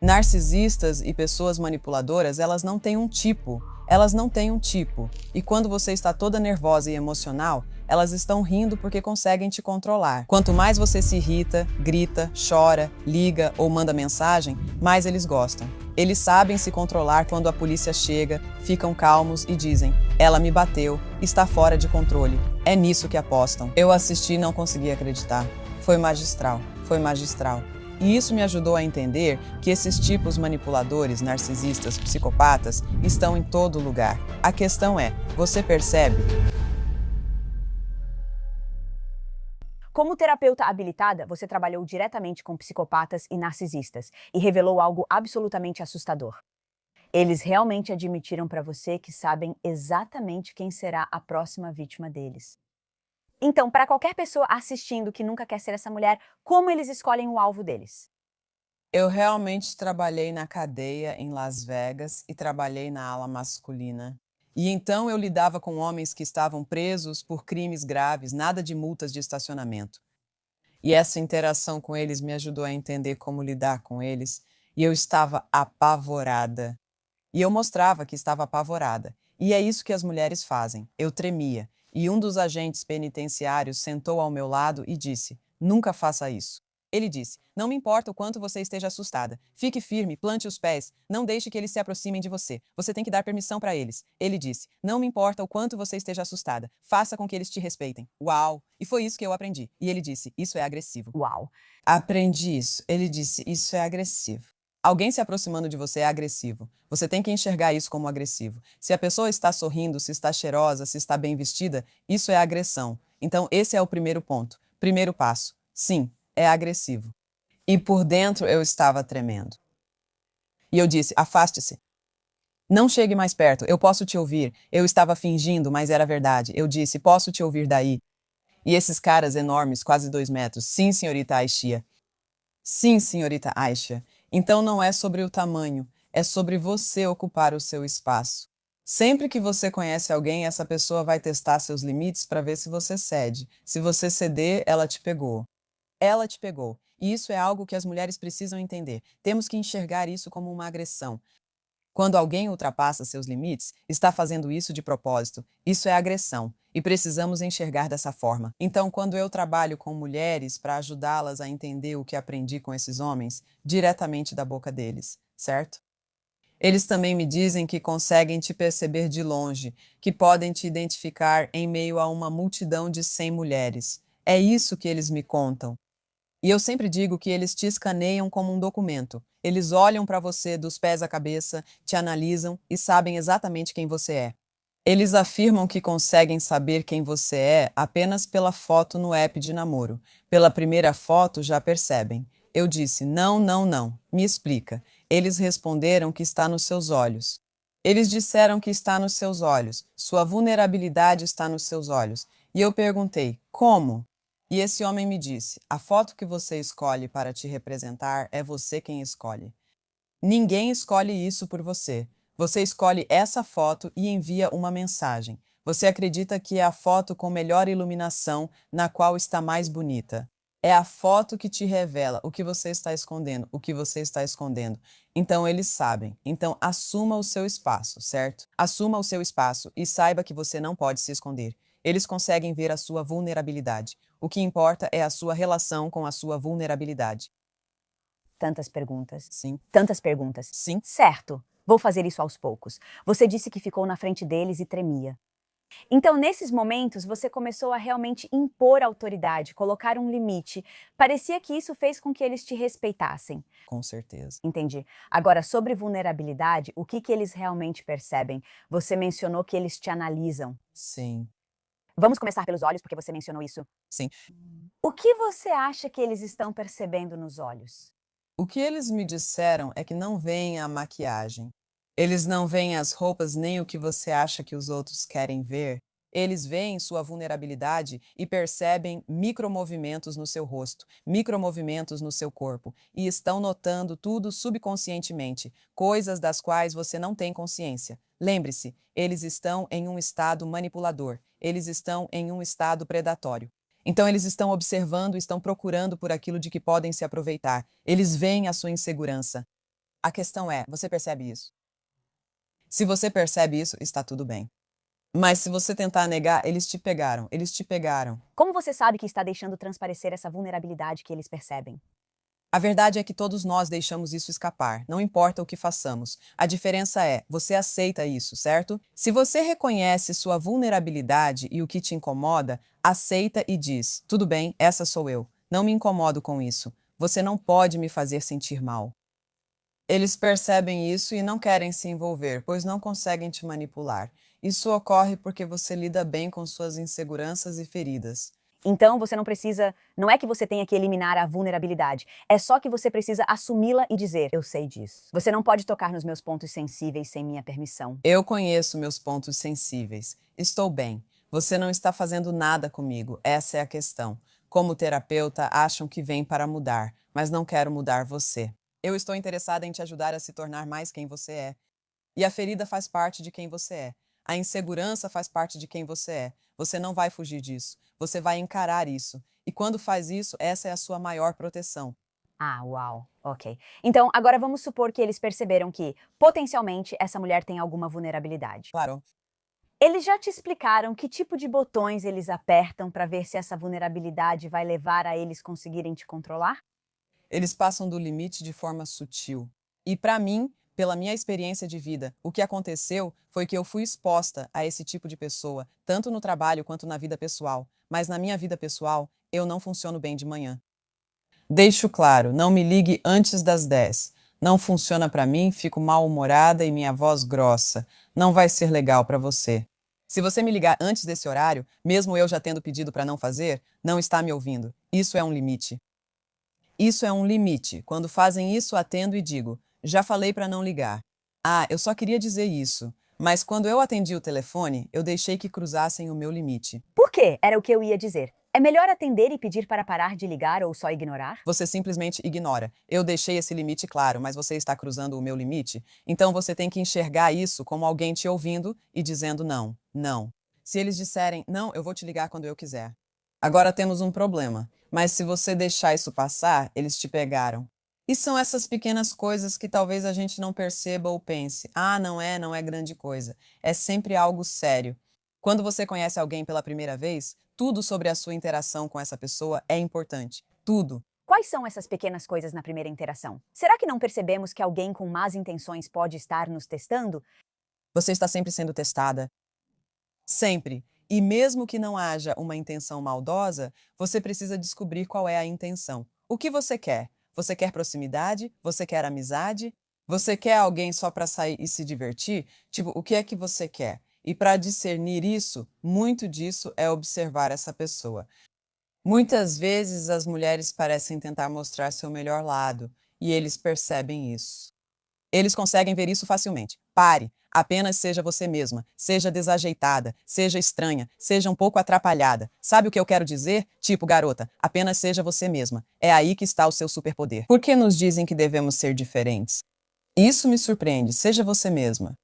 Narcisistas e pessoas manipuladoras, elas não têm um tipo. Elas não têm um tipo. E quando você está toda nervosa e emocional, elas estão rindo porque conseguem te controlar. Quanto mais você se irrita, grita, chora, liga ou manda mensagem, mais eles gostam. Eles sabem se controlar quando a polícia chega, ficam calmos e dizem: "Ela me bateu, está fora de controle." É nisso que apostam. Eu assisti e não consegui acreditar. Foi magistral, foi magistral. E isso me ajudou a entender que esses tipos manipuladores, narcisistas, psicopatas, estão em todo lugar. A questão é, você percebe? Como terapeuta habilitada, você trabalhou diretamente com psicopatas e narcisistas e revelou algo absolutamente assustador. Eles realmente admitiram para você que sabem exatamente quem será a próxima vítima deles. Então, para qualquer pessoa assistindo que nunca quer ser essa mulher, como eles escolhem o alvo deles? Eu realmente trabalhei na cadeia em Las Vegas e trabalhei na ala masculina. E então eu lidava com homens que estavam presos por crimes graves, nada de multas de estacionamento. E essa interação com eles me ajudou a entender como lidar com eles, e eu estava apavorada. E eu mostrava que estava apavorada. E é isso que as mulheres fazem. Eu tremia. E um dos agentes penitenciários sentou ao meu lado e disse: "Nunca faça isso." Ele disse: "Não me importa o quanto você esteja assustada. Fique firme, plante os pés. Não deixe que eles se aproximem de você. Você tem que dar permissão para eles." Ele disse: "Não me importa o quanto você esteja assustada. Faça com que eles te respeitem." Uau! E foi isso que eu aprendi. E ele disse: "Isso é agressivo." Uau! Aprendi isso. Ele disse: "Isso é agressivo." Alguém se aproximando de você é agressivo. Você tem que enxergar isso como agressivo. Se a pessoa está sorrindo, se está cheirosa, se está bem vestida, isso é agressão. Então, esse é o primeiro ponto. Primeiro passo. Sim, é agressivo. E por dentro eu estava tremendo. E eu disse: "Afaste-se. Não chegue mais perto. Eu posso te ouvir." Eu estava fingindo, mas era verdade. Eu disse: "Posso te ouvir daí." E esses caras enormes, quase 2 metros. "Sim, senhorita Aisha." "Sim, senhorita Aisha." Então não é sobre o tamanho, é sobre você ocupar o seu espaço. Sempre que você conhece alguém, essa pessoa vai testar seus limites para ver se você cede. Se você ceder, ela te pegou. Ela te pegou. E isso é algo que as mulheres precisam entender. Temos que enxergar isso como uma agressão. Quando alguém ultrapassa seus limites, está fazendo isso de propósito. Isso é agressão. E precisamos enxergar dessa forma. Então, quando eu trabalho com mulheres para ajudá-las a entender o que aprendi com esses homens, diretamente da boca deles, certo? Eles também me dizem que conseguem te perceber de longe, que podem te identificar em meio a uma multidão de 100 mulheres. É isso que eles me contam. E eu sempre digo que eles te escaneiam como um documento. Eles olham para você dos pés à cabeça, te analisam e sabem exatamente quem você é. Eles afirmam que conseguem saber quem você é apenas pela foto no app de namoro. Pela primeira foto já percebem. Eu disse: "Não, não, não. Me explica." Eles responderam que está nos seus olhos. Eles disseram que está nos seus olhos. Sua vulnerabilidade está nos seus olhos. E eu perguntei: "Como?" E esse homem me disse: "A foto que você escolhe para te representar é você quem escolhe. Ninguém escolhe isso por você. Você escolhe essa foto e envia uma mensagem. Você acredita que é a foto com melhor iluminação, na qual está mais bonita. É a foto que te revela o que você está escondendo, o que você está escondendo. Então eles sabem. Então assuma o seu espaço, certo? Assuma o seu espaço e saiba que você não pode se esconder. Eles conseguem ver a sua vulnerabilidade. O que importa é a sua relação com a sua vulnerabilidade. Tantas perguntas. Sim, Tantas perguntas. sim. Certo, vou fazer isso aos poucos. Você disse que ficou na frente deles e tremia. Então, nesses momentos, você começou a realmente impor autoridade, colocar um limite. Parecia que isso fez com que eles te respeitassem. Com certeza. Entendi. Agora, sobre vulnerabilidade, o que eles realmente percebem? Você mencionou que eles te analisam. Sim, Vamos começar pelos olhos, porque você mencionou isso. sim. O que você acha que eles estão percebendo nos olhos? O que eles me disseram é que não veem a maquiagem. Eles não veem as roupas nem o que você acha que os outros querem ver. Eles veem sua vulnerabilidade e percebem micromovimentos no seu rosto, micromovimentos no seu corpo, e estão notando tudo subconscientemente, coisas das quais você não tem consciência. Lembre-se, eles estão em um estado manipulador, eles estão em um estado predatório. Então eles estão observando, estão procurando por aquilo de que podem se aproveitar. Eles veem a sua insegurança. A questão é, você percebe isso? Se você percebe isso, está tudo bem. Mas se você tentar negar, eles te pegaram, eles te pegaram. Como você sabe que está deixando transparecer essa vulnerabilidade que eles percebem? A verdade é que todos nós deixamos isso escapar, não importa o que façamos. A diferença é, você aceita isso, certo? Se você reconhece sua vulnerabilidade e o que te incomoda, aceita e diz: tudo bem, essa sou eu. Não me incomodo com isso. Você não pode me fazer sentir mal. Eles percebem isso e não querem se envolver, pois não conseguem te manipular. Isso ocorre porque você lida bem com suas inseguranças e feridas. Então você não precisa, não é que você tenha que eliminar a vulnerabilidade, é só que você precisa assumi-la e dizer, eu sei disso. Você não pode tocar nos meus pontos sensíveis sem minha permissão. Eu conheço meus pontos sensíveis. Estou bem. Você não está fazendo nada comigo. Essa é a questão. Como terapeuta, acham que vem para mudar, mas não quero mudar você. Eu estou interessada em te ajudar a se tornar mais quem você é. E a ferida faz parte de quem você é. A insegurança faz parte de quem você é. Você não vai fugir disso. Você vai encarar isso. E quando faz isso, essa é a sua maior proteção. Ah, uau, ok. Então, agora vamos supor que eles perceberam que, potencialmente, essa mulher tem alguma vulnerabilidade. Claro, Eles já te explicaram que tipo de botões eles apertam para ver se essa vulnerabilidade vai levar a eles conseguirem te controlar? eles passam do limite de forma sutil. E para mim, pela minha experiência de vida, o que aconteceu foi que eu fui exposta a esse tipo de pessoa, tanto no trabalho quanto na vida pessoal. Mas na minha vida pessoal, eu não funciono bem de manhã. Deixo claro, não me ligue antes das 10. Não funciona para mim, fico mal-humorada e minha voz grossa. Não vai ser legal para você. Se você me ligar antes desse horário, mesmo eu já tendo pedido para não fazer, não está me ouvindo. Isso é um limite. Isso é um limite. Quando fazem isso, atendo e digo: já falei para não ligar. Ah, eu só queria dizer isso. Mas quando eu atendi o telefone, eu deixei que cruzassem o meu limite. Por quê? Era o que eu ia dizer. É melhor atender e pedir para parar de ligar ou só ignorar? Você simplesmente ignora. Eu deixei esse limite claro, mas você está cruzando o meu limite. Então você tem que enxergar isso como alguém te ouvindo e dizendo não, não. Se eles disserem não, eu vou te ligar quando eu quiser. Agora temos um problema. Mas se você deixar isso passar, eles te pegaram. E são essas pequenas coisas que talvez a gente não perceba ou pense: ah, não é grande coisa. É sempre algo sério. Quando você conhece alguém pela primeira vez, tudo sobre a sua interação com essa pessoa é importante. Tudo. Quais são essas pequenas coisas na primeira interação? Será que não percebemos que alguém com más intenções pode estar nos testando? Você está sempre sendo testada. Sempre. E mesmo que não haja uma intenção maldosa, você precisa descobrir qual é a intenção. O que você quer? Você quer proximidade? Você quer amizade? Você quer alguém só para sair e se divertir? Tipo, o que é que você quer? E para discernir isso, muito disso é observar essa pessoa. Muitas vezes as mulheres parecem tentar mostrar seu melhor lado, e eles percebem isso. Eles conseguem ver isso facilmente. Pare, apenas seja você mesma, seja desajeitada, seja estranha, seja um pouco atrapalhada. Sabe o que eu quero dizer? Tipo, garota, apenas seja você mesma. É aí que está o seu superpoder. Por que nos dizem que devemos ser diferentes? Isso me surpreende. Seja você mesma.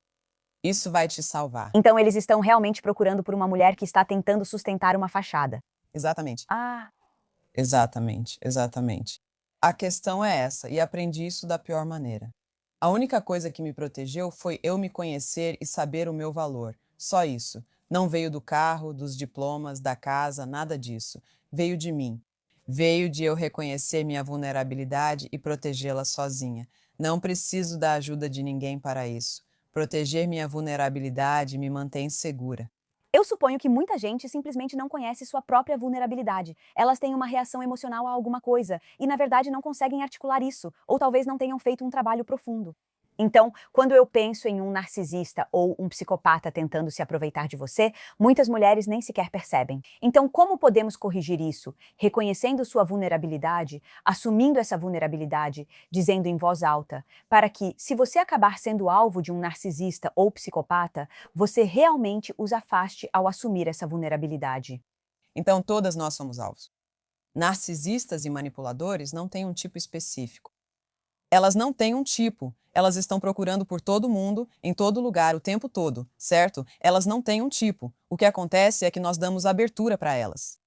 Isso vai te salvar. Então eles estão realmente procurando por uma mulher que está tentando sustentar uma fachada. Exatamente. Ah, Exatamente, exatamente. A questão é essa, e aprendi isso da pior maneira. A única coisa que me protegeu foi eu me conhecer e saber o meu valor. Só isso. Não veio do carro, dos diplomas, da casa, nada disso. Veio de mim. Veio de eu reconhecer minha vulnerabilidade e protegê-la sozinha. Não preciso da ajuda de ninguém para isso. Proteger minha vulnerabilidade me mantém segura. eu suponho que muita gente simplesmente não conhece sua própria vulnerabilidade. Elas têm uma reação emocional a alguma coisa e, na verdade, não conseguem articular isso, ou talvez não tenham feito um trabalho profundo. Então, quando eu penso em um narcisista ou um psicopata tentando se aproveitar de você, muitas mulheres nem sequer percebem. Então, como podemos corrigir isso? Reconhecendo sua vulnerabilidade, assumindo essa vulnerabilidade, dizendo em voz alta, para que, se você acabar sendo alvo de um narcisista ou psicopata, você realmente os afaste ao assumir essa vulnerabilidade. Então, todas nós somos alvos. Narcisistas e manipuladores não têm um tipo específico. Elas não têm um tipo. Elas estão procurando por todo mundo, em todo lugar, o tempo todo, certo? Elas não têm um tipo. O que acontece é que nós damos abertura para elas.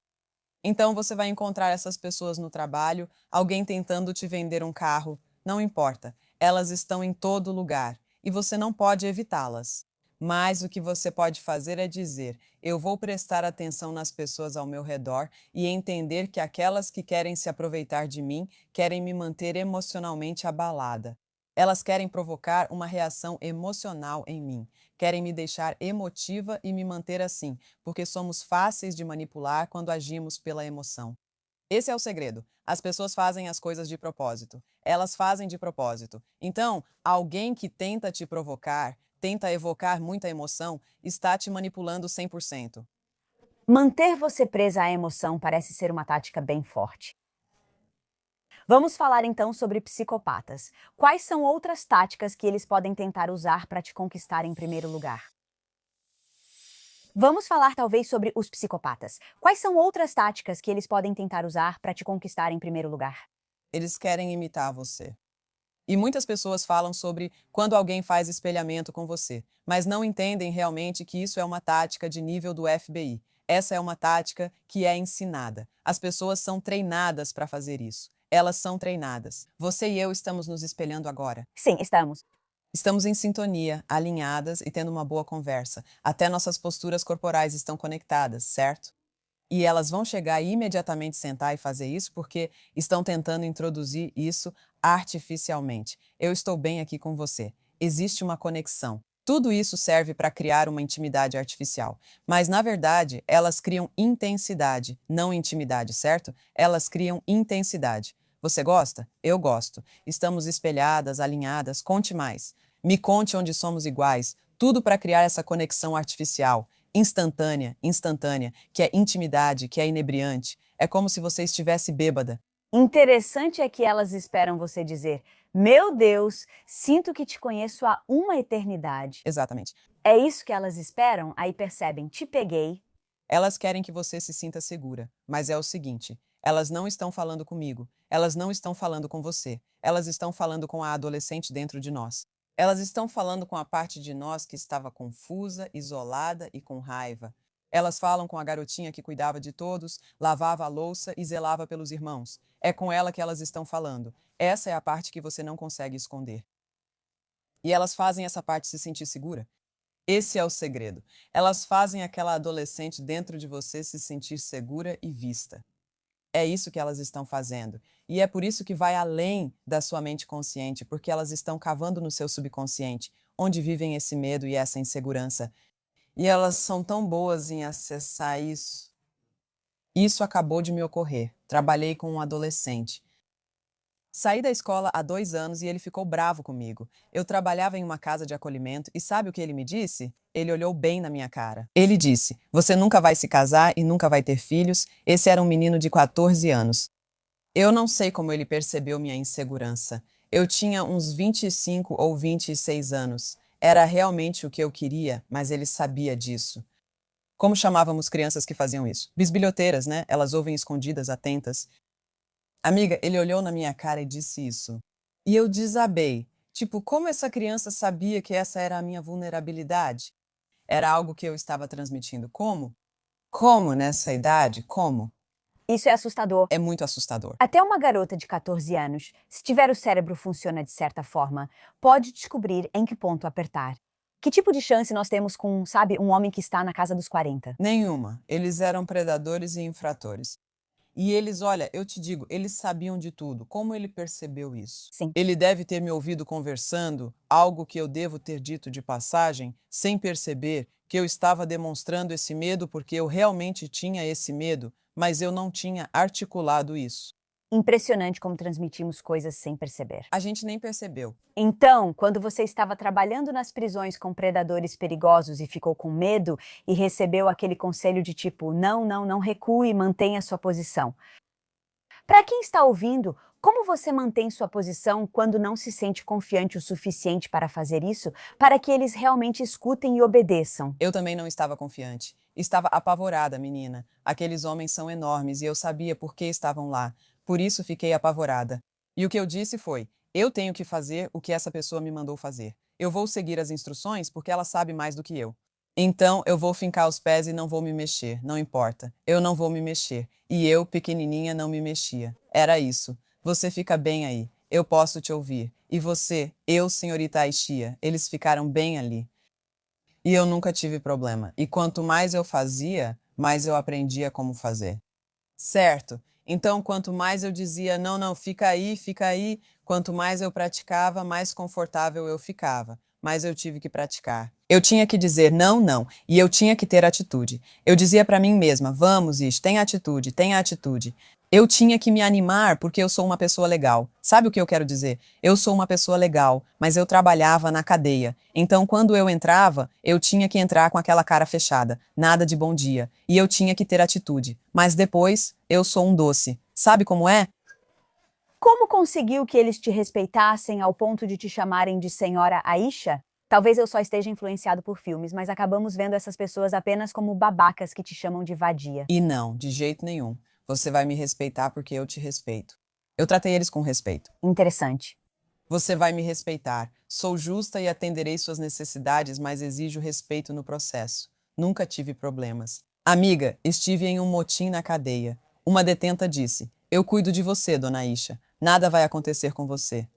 Então você vai encontrar essas pessoas no trabalho, alguém tentando te vender um carro, não importa. Elas estão em todo lugar e você não pode evitá-las. Mas o que você pode fazer é dizer: eu vou prestar atenção nas pessoas ao meu redor e entender que aquelas que querem se aproveitar de mim querem me manter emocionalmente abalada. Elas querem provocar uma reação emocional em mim, querem me deixar emotiva e me manter assim, porque somos fáceis de manipular quando agimos pela emoção. Esse é o segredo. As pessoas fazem as coisas de propósito. Elas fazem de propósito. Então, alguém que tenta te provocar, tenta evocar muita emoção, está te manipulando 100%. Manter você presa à emoção parece ser uma tática bem forte. Vamos falar então sobre psicopatas. Quais são outras táticas que eles podem tentar usar para te conquistar em primeiro lugar? Vamos falar talvez sobre os psicopatas. Quais são outras táticas que eles podem tentar usar para te conquistar em primeiro lugar? Eles querem imitar você. E muitas pessoas falam sobre quando alguém faz espelhamento com você, mas não entendem realmente que isso é uma tática de nível do FBI. Essa é uma tática que é ensinada. As pessoas são treinadas para fazer isso. Elas são treinadas. Você e eu estamos nos espelhando agora. Sim, estamos. Estamos em sintonia, alinhadas e tendo uma boa conversa. Até nossas posturas corporais estão conectadas, certo? E elas vão chegar e imediatamente sentar e fazer isso porque estão tentando introduzir isso artificialmente. Eu estou bem aqui com você. Existe uma conexão. Tudo isso serve para criar uma intimidade artificial. Mas, na verdade, elas criam intensidade, não intimidade, certo? Elas criam intensidade. Você gosta? Eu gosto. Estamos espelhadas, alinhadas. Conte mais. Me conte onde somos iguais. Tudo para criar essa conexão artificial instantânea, que é intimidade, que é inebriante. É como se você estivesse bêbada. Interessante é que elas esperam você dizer: Meu Deus, sinto que te conheço há uma eternidade. Exatamente. É isso que elas esperam? Aí percebem: Te peguei. Elas querem que você se sinta segura, mas é o seguinte: elas não estão falando comigo, elas não estão falando com você, elas estão falando com a adolescente dentro de nós. Elas estão falando com a parte de nós que estava confusa, isolada e com raiva. Elas falam com a garotinha que cuidava de todos, lavava a louça e zelava pelos irmãos. É com ela que elas estão falando. Essa é a parte que você não consegue esconder. E elas fazem essa parte se sentir segura. Esse é o segredo. Elas fazem aquela adolescente dentro de você se sentir segura e vista. É isso que elas estão fazendo. E é por isso que vai além da sua mente consciente, porque elas estão cavando no seu subconsciente, onde vivem esse medo e essa insegurança. E elas são tão boas em acessar isso. Isso acabou de me ocorrer. Trabalhei com um adolescente. Saí da escola há 2 anos e ele ficou bravo comigo. Eu trabalhava em uma casa de acolhimento e sabe o que ele me disse? Ele olhou bem na minha cara. Ele disse: Você nunca vai se casar e nunca vai ter filhos. Esse era um menino de 14 anos. Eu não sei como ele percebeu minha insegurança. Eu tinha uns 25 ou 26 anos. Era realmente o que eu queria, mas ele sabia disso. Como chamávamos crianças que faziam isso? Bisbilhoteiras, né? Elas ouvem escondidas, atentas. Amiga, ele olhou na minha cara e disse isso. E eu desabei. Tipo, como essa criança sabia que essa era a minha vulnerabilidade? Era algo que eu estava transmitindo. Como? Como nessa idade? Como? Isso é assustador. É muito assustador. Até uma garota de 14 anos, se tiver o cérebro funciona de certa forma, pode descobrir em que ponto apertar. Que tipo de chance nós temos com, sabe, um homem que está na casa dos 40? Nenhuma. Eles eram predadores e infratores. E eles, olha, eu te digo, eles sabiam de tudo. Como ele percebeu isso? Sim. Ele deve ter me ouvido conversando, algo que eu devo ter dito de passagem, sem perceber que eu estava demonstrando esse medo porque eu realmente tinha esse medo, mas eu não tinha articulado isso. Impressionante como transmitimos coisas sem perceber. A gente nem percebeu. Então, quando você estava trabalhando nas prisões com predadores perigosos e ficou com medo e recebeu aquele conselho de tipo, não, não, não recue, mantenha sua posição. Para quem está ouvindo, como você mantém sua posição quando não se sente confiante o suficiente para fazer isso, para que eles realmente escutem e obedeçam? Eu também não estava confiante. Estava apavorada, menina. Aqueles homens são enormes e eu sabia por que estavam lá. Por isso fiquei apavorada. E o que eu disse foi: eu tenho que fazer o que essa pessoa me mandou fazer. Eu vou seguir as instruções porque ela sabe mais do que eu. Então eu vou fincar os pés e não vou me mexer, não importa. Eu não vou me mexer. E eu, pequenininha, não me mexia. Era isso. Você fica bem aí. Eu posso te ouvir. E você, eu, senhorita Aishia, eles ficaram bem ali. E eu nunca tive problema. E quanto mais eu fazia, mais eu aprendia como fazer. Certo. Então, quanto mais eu dizia, não, não, fica aí, quanto mais eu praticava, mais confortável eu ficava. Mas eu tive que praticar. Eu tinha que dizer não, não, e eu tinha que ter atitude. Eu dizia para mim mesma, vamos, Ish, tenha atitude, tenha atitude. Eu tinha que me animar porque eu sou uma pessoa legal. Sabe o que eu quero dizer? Eu sou uma pessoa legal, mas eu trabalhava na cadeia. Então, quando eu entrava, eu tinha que entrar com aquela cara fechada, nada de bom dia, e eu tinha que ter atitude. Mas depois, eu sou um doce. Sabe como é? Como conseguiu que eles te respeitassem ao ponto de te chamarem de Senhora Aisha? Talvez eu só esteja influenciado por filmes, mas acabamos vendo essas pessoas apenas como babacas que te chamam de vadia. E não, de jeito nenhum. Você vai me respeitar porque eu te respeito. Eu tratei eles com respeito. Interessante. Você vai me respeitar. Sou justa e atenderei suas necessidades, mas exijo respeito no processo. Nunca tive problemas. Amiga, estive em um motim na cadeia. Uma detenta disse: eu cuido de você, dona Isha. Nada vai acontecer com você.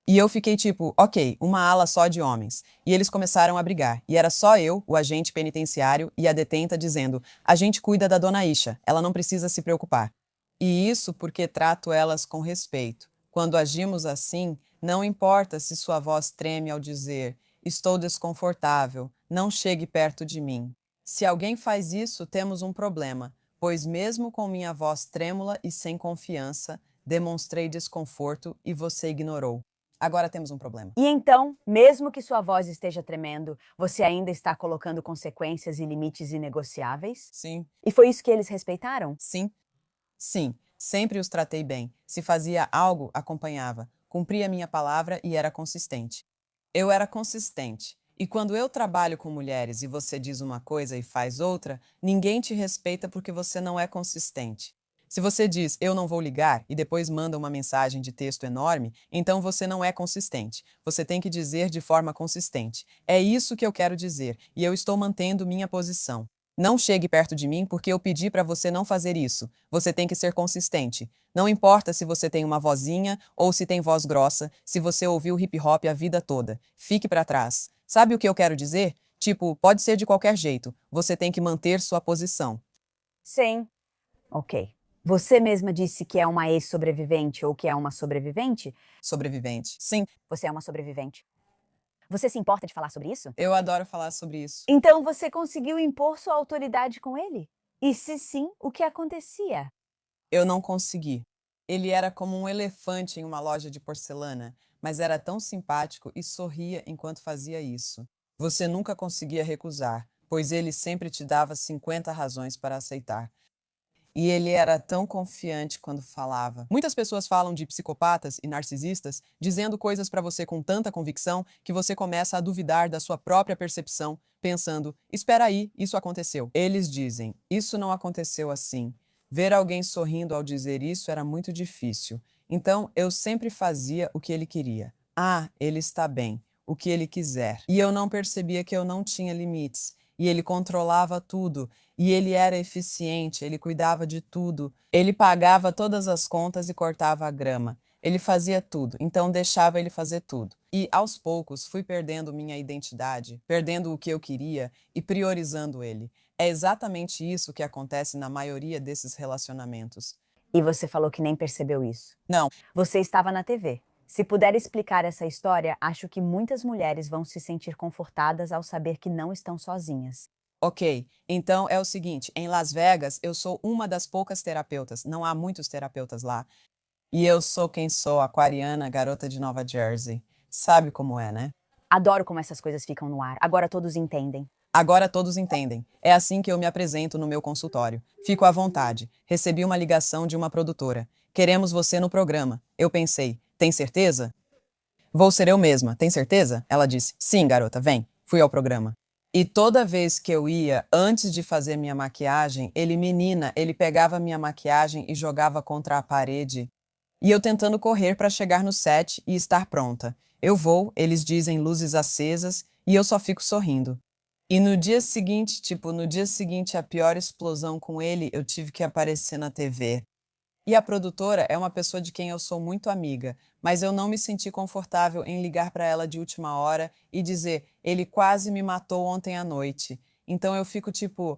E eu fiquei tipo, ok, uma ala só de homens. E eles começaram a brigar. E era só eu, o agente penitenciário e a detenta dizendo: a gente cuida da dona Isha, ela não precisa se preocupar. E isso porque trato elas com respeito. Quando agimos assim, não importa se sua voz treme ao dizer: estou desconfortável, não chegue perto de mim. Se alguém faz isso, temos um problema, pois mesmo com minha voz trêmula e sem confiança, demonstrei desconforto e você ignorou. Agora temos um problema. E então, mesmo que sua voz esteja tremendo, você ainda está colocando consequências e limites inegociáveis? Sim, E foi isso que eles respeitaram? sim, sim. Sempre os tratei bem. Se fazia algo, acompanhava. Cumpria minha palavra e era consistente. Eu era consistente. E quando eu trabalho com mulheres e você diz uma coisa e faz outra, ninguém te respeita porque você não é consistente. Se você diz eu não vou ligar e depois manda uma mensagem de texto enorme, então você não é consistente. Você tem que dizer de forma consistente. É isso que eu quero dizer e eu estou mantendo minha posição. Não chegue perto de mim porque eu pedi para você não fazer isso. Você tem que ser consistente. Não importa se você tem uma vozinha ou se tem voz grossa, se você ouviu hip hop a vida toda. Fique para trás. Sabe o que eu quero dizer? Tipo, pode ser de qualquer jeito. Você tem que manter sua posição. Sim. Ok. Você mesma disse que é uma ex-sobrevivente ou que é uma sobrevivente? Sobrevivente. Sim, Você é uma sobrevivente. Você se importa de falar sobre isso? eu adoro falar sobre isso. Então você conseguiu impor sua autoridade com ele? E se sim, o que acontecia? Eu não consegui. Ele era como um elefante em uma loja de porcelana, mas era tão simpático e sorria enquanto fazia isso. Você nunca conseguia recusar, pois ele sempre te dava 50 razões para aceitar. E ele era tão confiante quando falava. Muitas pessoas falam de psicopatas e narcisistas, dizendo coisas para você com tanta convicção que você começa a duvidar da sua própria percepção, pensando: espera aí, isso aconteceu. Eles dizem: isso não aconteceu assim. Ver alguém sorrindo ao dizer isso era muito difícil. Então eu sempre fazia o que ele queria. Ah, ele está bem, o que ele quiser. E eu não percebia que eu não tinha limites. E ele controlava tudo. E ele era eficiente, ele cuidava de tudo. Ele pagava todas as contas e cortava a grama. Ele fazia tudo, então deixava ele fazer tudo. E aos poucos fui perdendo minha identidade, perdendo o que eu queria e priorizando ele. É exatamente isso que acontece na maioria desses relacionamentos. E você falou que nem percebeu isso. Não, Você estava na TV. Se puder explicar essa história, acho que muitas mulheres vão se sentir confortadas ao saber que não estão sozinhas. ok. Então é o seguinte: em Las Vegas eu sou uma das poucas terapeutas, não há muitos terapeutas lá. E eu sou quem sou, aquariana, garota de Nova Jersey. Sabe como é, né? Adoro como essas coisas ficam no ar. Agora todos entendem. Agora todos entendem. É assim que eu me apresento no meu consultório. Fico à vontade. Recebi uma ligação de uma produtora. Queremos você no programa. Eu pensei, tem certeza? Vou ser eu mesma, tem certeza? Ela disse, sim, garota, vem. Fui ao programa. E toda vez que eu ia, antes de fazer minha maquiagem, ele pegava minha maquiagem e jogava contra a parede. E eu tentando correr para chegar no set e estar pronta. Eu vou, eles dizem luzes acesas e eu só fico sorrindo. E no dia seguinte, a pior explosão com ele, eu tive que aparecer na TV. E a produtora é uma pessoa de quem eu sou muito amiga, mas eu não me senti confortável em ligar para ela de última hora e dizer: ele quase me matou ontem à noite. Então eu fico tipo.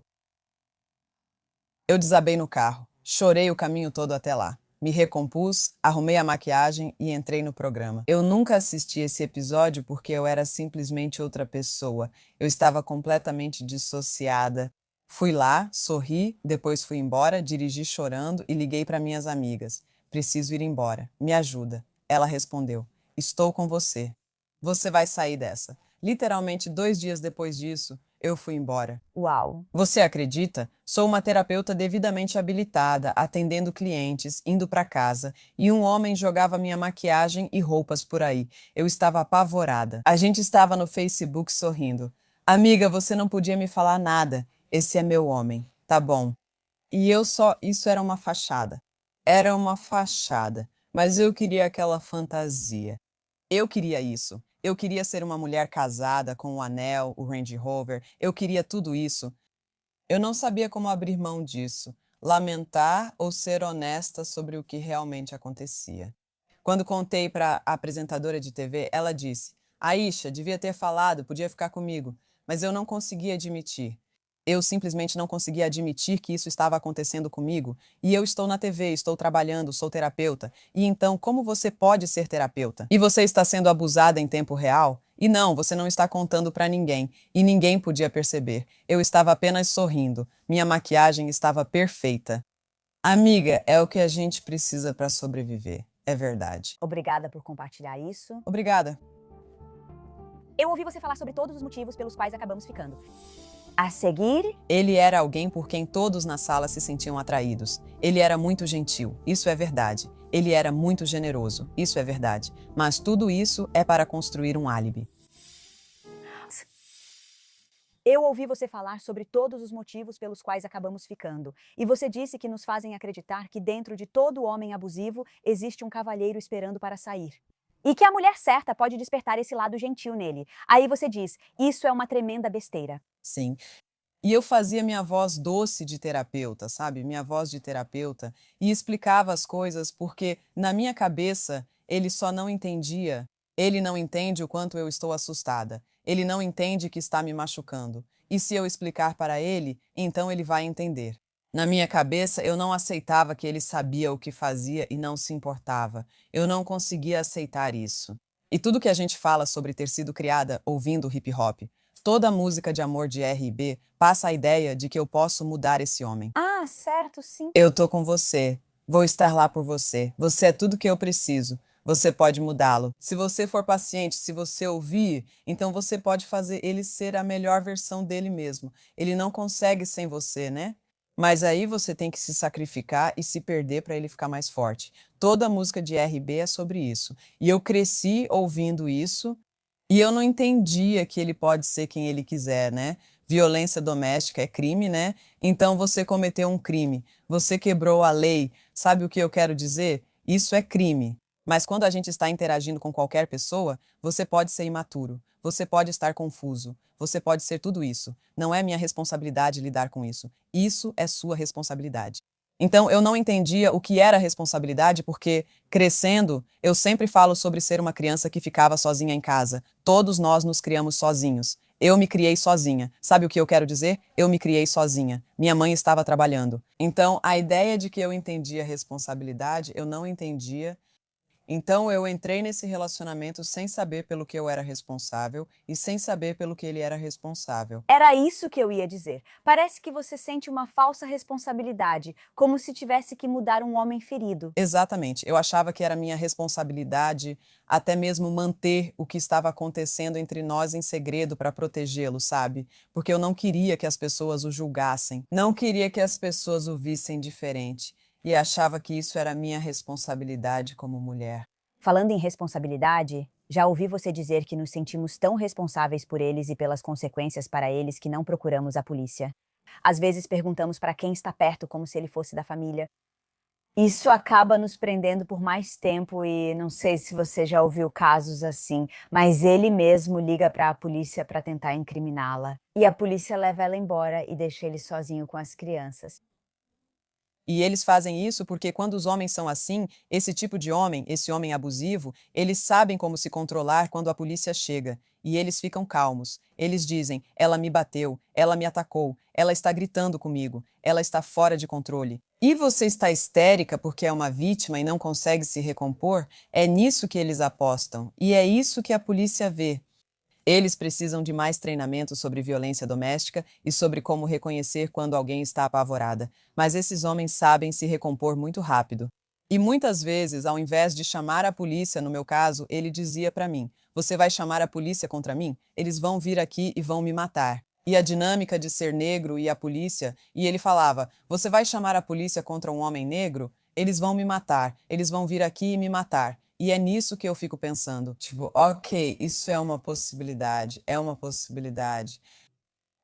Eu desabei no carro, chorei o caminho todo até lá. Me recompus, arrumei a maquiagem e entrei no programa. Eu nunca assisti esse episódio porque eu era simplesmente outra pessoa. Eu estava completamente dissociada. Fui lá, sorri, depois fui embora, dirigi chorando e liguei para minhas amigas. Preciso ir embora. Me ajuda. Ela respondeu: Estou com você. Você vai sair dessa. Literalmente 2 dias depois disso, eu fui embora. Uau! Você acredita? Sou uma terapeuta devidamente habilitada, atendendo clientes, indo para casa, e um homem jogava minha maquiagem e roupas por aí. Eu estava apavorada. A gente estava no Facebook sorrindo. Amiga, você não podia me falar nada. Esse é meu homem. Tá bom. E eu só. Isso era uma fachada. Era uma fachada. Mas eu queria aquela fantasia. Eu queria isso. Eu queria ser uma mulher casada com o anel, o Range Rover. Eu queria tudo isso. Eu não sabia como abrir mão disso, lamentar ou ser honesta sobre o que realmente acontecia. Quando contei para a apresentadora de TV, ela disse: Aisha, devia ter falado, podia ficar comigo, mas eu não conseguia admitir. Eu simplesmente não conseguia admitir que isso estava acontecendo comigo, e eu estou na TV, estou trabalhando, sou terapeuta. E então, como você pode ser terapeuta? E você está sendo abusada em tempo real? E não, você não está contando para ninguém, e ninguém podia perceber. Eu estava apenas sorrindo. Minha maquiagem estava perfeita. Amiga, é o que a gente precisa para sobreviver. É verdade. Obrigada por compartilhar isso. Obrigada. Eu ouvi você falar sobre todos os motivos pelos quais acabamos ficando. A seguir, Ele era alguém por quem todos na sala se sentiam atraídos. Ele era muito gentil, isso é verdade. Ele era muito generoso, isso é verdade. Mas tudo isso é para construir um álibi. eu ouvi você falar sobre todos os motivos pelos quais acabamos ficando. E você disse que nos fazem acreditar que dentro de todo homem abusivo existe um cavalheiro esperando para sair. E que a mulher certa pode despertar esse lado gentil nele. Aí você diz: isso é uma tremenda besteira. Sim. E eu fazia minha voz doce de terapeuta, sabe? Minha voz de terapeuta, e explicava as coisas porque, na minha cabeça, ele só não entendia. Ele não entende o quanto eu estou assustada. Ele não entende que está me machucando. E se eu explicar para ele, então ele vai entender. Na minha cabeça, eu não aceitava que ele sabia o que fazia e não se importava. Eu não conseguia aceitar isso. E tudo que a gente fala sobre ter sido criada ouvindo hip hop, toda a música de amor de R&B passa a ideia de que eu posso mudar esse homem. Ah, certo, sim. Eu tô com você. Vou estar lá por você. Você é tudo que eu preciso. Você pode mudá-lo. Se você for paciente, se você ouvir, então você pode fazer ele ser a melhor versão dele mesmo. Ele não consegue sem você, né? Mas aí você tem que se sacrificar e se perder para ele ficar mais forte. Toda música de R&B é sobre isso. E eu cresci ouvindo isso e eu não entendia que ele pode ser quem ele quiser, né? Violência doméstica é crime, né? Então você cometeu um crime, você quebrou a lei. Sabe o que eu quero dizer? Isso é crime. Mas quando a gente está interagindo com qualquer pessoa, você pode ser imaturo, você pode estar confuso, você pode ser tudo isso. Não é minha responsabilidade lidar com isso. Isso é sua responsabilidade. Então, eu não entendia o que era responsabilidade porque, crescendo, eu sempre falo sobre ser uma criança que ficava sozinha em casa. Todos nós nos criamos sozinhos. Eu me criei sozinha. Sabe o que eu quero dizer? Eu me criei sozinha. Minha mãe estava trabalhando. Então, a ideia de que eu entendia responsabilidade, eu não entendia. Então, eu entrei nesse relacionamento sem saber pelo que eu era responsável e sem saber pelo que ele era responsável. Era isso que eu ia dizer. Parece que você sente uma falsa responsabilidade, como se tivesse que mudar um homem ferido. Exatamente. Eu achava que era minha responsabilidade até mesmo manter o que estava acontecendo entre nós em segredo para protegê-lo, sabe? Porque eu não queria que as pessoas o julgassem, não queria que as pessoas o vissem diferente e achava que isso era minha responsabilidade como mulher. Falando em responsabilidade, já ouvi você dizer que nos sentimos tão responsáveis por eles e pelas consequências para eles que não procuramos a polícia. Às vezes perguntamos para quem está perto como se ele fosse da família. Isso acaba nos prendendo por mais tempo e não sei se você já ouviu casos assim, mas ele mesmo liga para a polícia para tentar incriminá-la. E a polícia leva ela embora e deixa ele sozinho com as crianças. E eles fazem isso porque quando os homens são assim, esse tipo de homem, esse homem abusivo, eles sabem como se controlar quando a polícia chega. E eles ficam calmos. Eles dizem: ela me bateu, ela me atacou, ela está gritando comigo, ela está fora de controle. E você está histérica porque é uma vítima e não consegue se recompor? É nisso que eles apostam. E é isso que a polícia vê. Eles precisam de mais treinamento sobre violência doméstica e sobre como reconhecer quando alguém está apavorada, mas esses homens sabem se recompor muito rápido. E muitas vezes, ao invés de chamar a polícia, no meu caso, ele dizia para mim: você vai chamar a polícia contra mim? Eles vão vir aqui e vão me matar. E a dinâmica de ser negro e a polícia, e ele falava: você vai chamar a polícia contra um homem negro? Eles vão me matar, eles vão vir aqui e me matar. E é nisso que eu fico pensando, tipo, ok, isso é uma possibilidade, é uma possibilidade.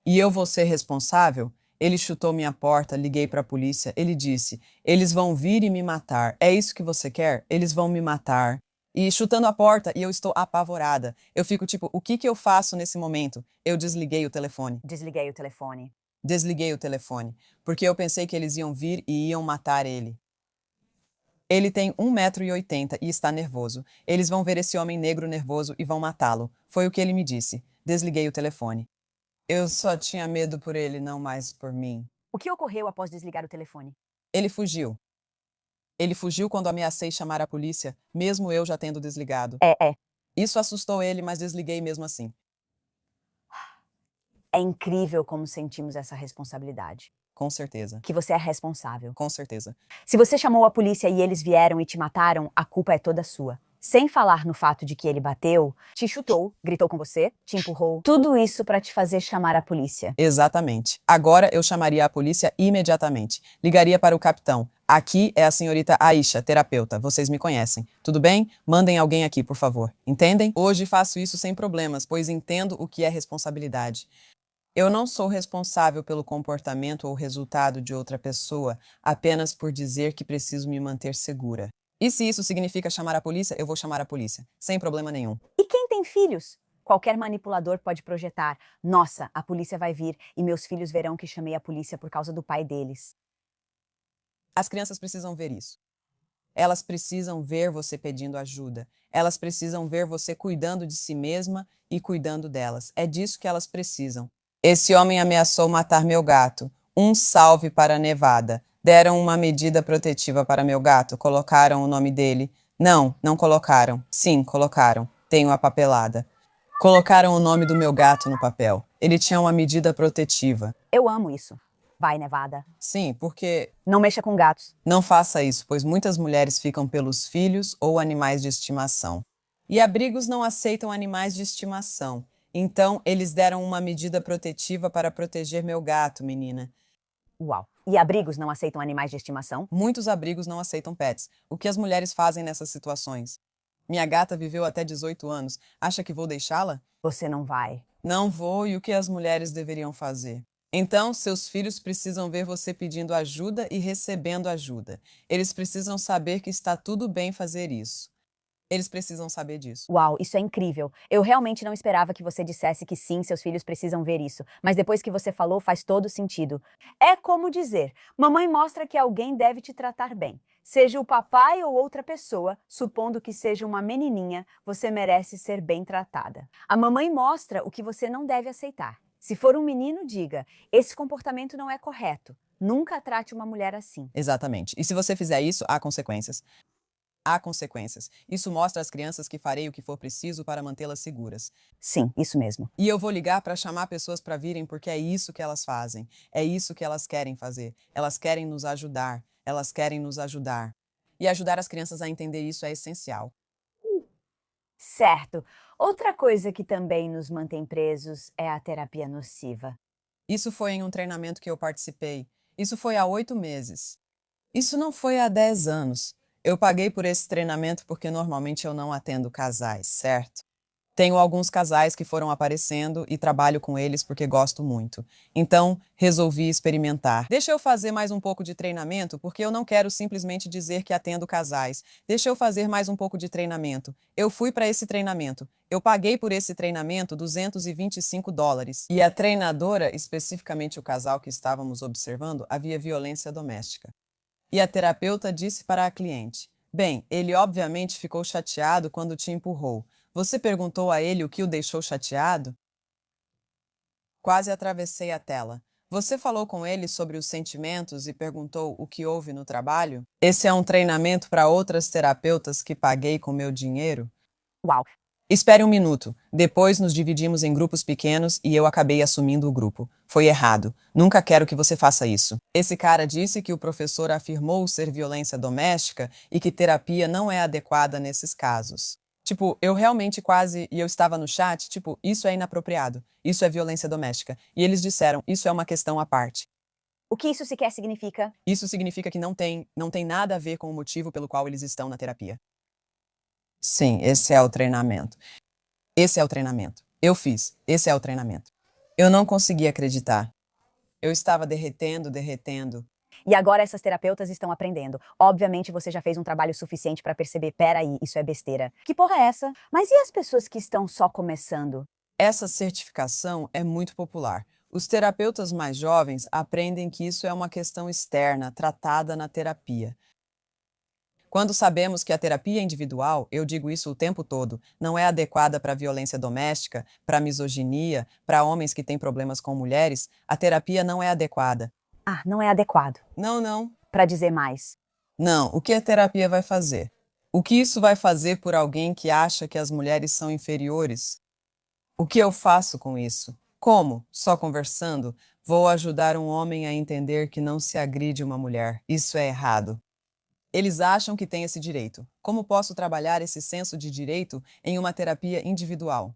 E eu vou ser responsável? Ele chutou minha porta, liguei para a polícia, ele disse, eles vão vir e me matar. É isso que você quer? Eles vão me matar. E chutando a porta, e eu estou apavorada. Eu fico tipo, o que eu faço nesse momento? Eu desliguei o telefone. Desliguei o telefone. Desliguei o telefone, porque eu pensei que eles iam vir e iam matar ele. Ele tem 1,80 m e está nervoso. Eles vão ver esse homem negro nervoso e vão matá-lo. Foi o que ele me disse. Desliguei o telefone. Eu só tinha medo por ele, não mais por mim. O que ocorreu após desligar o telefone? Ele fugiu. Ele fugiu quando ameacei chamar a polícia, mesmo eu já tendo desligado. É. Isso assustou ele, mas desliguei mesmo assim. É incrível como sentimos essa responsabilidade. Com certeza. Que você é responsável. Com certeza. Se você chamou a polícia e eles vieram e te mataram, a culpa é toda sua. Sem falar no fato de que ele bateu, te chutou, gritou com você, te empurrou. Tudo isso para te fazer chamar a polícia. Exatamente. Agora eu chamaria a polícia imediatamente. Ligaria para o capitão. Aqui é a senhorita Aisha, terapeuta. Vocês me conhecem. Tudo bem? Mandem alguém aqui, por favor. Entendem? Hoje faço isso sem problemas, pois entendo o que é responsabilidade. Eu não sou responsável pelo comportamento ou resultado de outra pessoa apenas por dizer que preciso me manter segura. E se isso significa chamar a polícia, eu vou chamar a polícia, sem problema nenhum. E quem tem filhos? Qualquer manipulador pode projetar: nossa, a polícia vai vir e meus filhos verão que chamei a polícia por causa do pai deles. As crianças precisam ver isso. Elas precisam ver você pedindo ajuda. Elas precisam ver você cuidando de si mesma e cuidando delas. É disso que elas precisam. Esse homem ameaçou matar meu gato. Um salve para a Nevada. Deram uma medida protetiva para meu gato. Colocaram o nome dele. Não, não colocaram. Sim, colocaram. Tenho a papelada. Colocaram o nome do meu gato no papel. Ele tinha uma medida protetiva. Eu amo isso. Vai, Nevada. Sim, porque Não mexa com gatos. não faça isso, pois muitas mulheres ficam pelos filhos ou animais de estimação. E abrigos não aceitam animais de estimação. Então, eles deram uma medida protetiva para proteger meu gato, menina. Uau. E abrigos não aceitam animais de estimação? Muitos abrigos não aceitam pets. O que as mulheres fazem nessas situações? Minha gata viveu até 18 anos. Acha que vou deixá-la? Você não vai. Não vou, e o que as mulheres deveriam fazer? Então, seus filhos precisam ver você pedindo ajuda e recebendo ajuda. Eles precisam saber que está tudo bem fazer isso. Eles precisam saber disso. Uau, isso é incrível. Eu realmente não esperava que você dissesse que sim, seus filhos precisam ver isso. Mas depois que você falou, faz todo sentido. É como dizer: mamãe mostra que alguém deve te tratar bem. Seja o papai ou outra pessoa, supondo que seja uma menininha, você merece ser bem tratada. A mamãe mostra o que você não deve aceitar. Se for um menino, diga: esse comportamento não é correto. Nunca trate uma mulher assim. Exatamente. E se você fizer isso, há consequências. Há consequências. Isso mostra às crianças que farei o que for preciso para mantê-las seguras. Sim, isso mesmo. E eu vou ligar para chamar pessoas para virem porque é isso que elas fazem. É isso que elas querem fazer. Elas querem nos ajudar. Elas querem nos ajudar. E ajudar as crianças a entender isso é essencial. Certo. Outra coisa que também nos mantém presos é a terapia nociva. Isso foi em um treinamento que eu participei. Isso foi há 8 meses. Isso não foi há 10 anos. Eu paguei por esse treinamento porque normalmente eu não atendo casais, certo? Tenho alguns casais que foram aparecendo e trabalho com eles porque gosto muito. Então, resolvi experimentar. Deixa eu fazer mais um pouco de treinamento porque eu não quero simplesmente dizer que atendo casais. Deixa eu fazer mais um pouco de treinamento. Eu fui para esse treinamento. Eu paguei por esse treinamento $225. E a treinadora, especificamente o casal que estávamos observando, havia violência doméstica. E a terapeuta disse para a cliente: bem, ele obviamente ficou chateado quando te empurrou. Você perguntou a ele o que o deixou chateado? Quase atravessei a tela. Você falou com ele sobre os sentimentos e perguntou o que houve no trabalho? Esse é um treinamento para outras terapeutas que paguei com meu dinheiro? Uau! Espere um minuto. Depois nos dividimos em grupos pequenos e eu acabei assumindo o grupo. Foi errado. Nunca quero que você faça isso. Esse cara disse que o professor afirmou ser violência doméstica e que terapia não é adequada nesses casos. Tipo, eu realmente quase, e eu estava no chat, tipo, isso é inapropriado, isso é violência doméstica. E eles disseram, isso é uma questão à parte. O que isso sequer significa? Isso significa que não tem nada a ver com o motivo pelo qual eles estão na terapia. Sim, esse é o treinamento. Esse é o treinamento. Eu fiz. Esse é o treinamento. Eu não consegui acreditar. Eu estava derretendo. E agora essas terapeutas estão aprendendo. Obviamente você já fez um trabalho suficiente para perceber, peraí, isso é besteira. Que porra é essa? Mas e as pessoas que estão só começando? Essa certificação é muito popular. Os terapeutas mais jovens aprendem que isso é uma questão externa, tratada na terapia. Quando sabemos que a terapia individual, eu digo isso o tempo todo, não é adequada para violência doméstica, para misoginia, para homens que têm problemas com mulheres, a terapia não é adequada. Ah, não é adequado. Não. Para dizer mais. Não, o que a terapia vai fazer? O que isso vai fazer por alguém que acha que as mulheres são inferiores? O que eu faço com isso? Como? Só conversando? Vou ajudar um homem a entender que não se agride uma mulher. Isso é errado. Eles acham que têm esse direito. Como posso trabalhar esse senso de direito em uma terapia individual?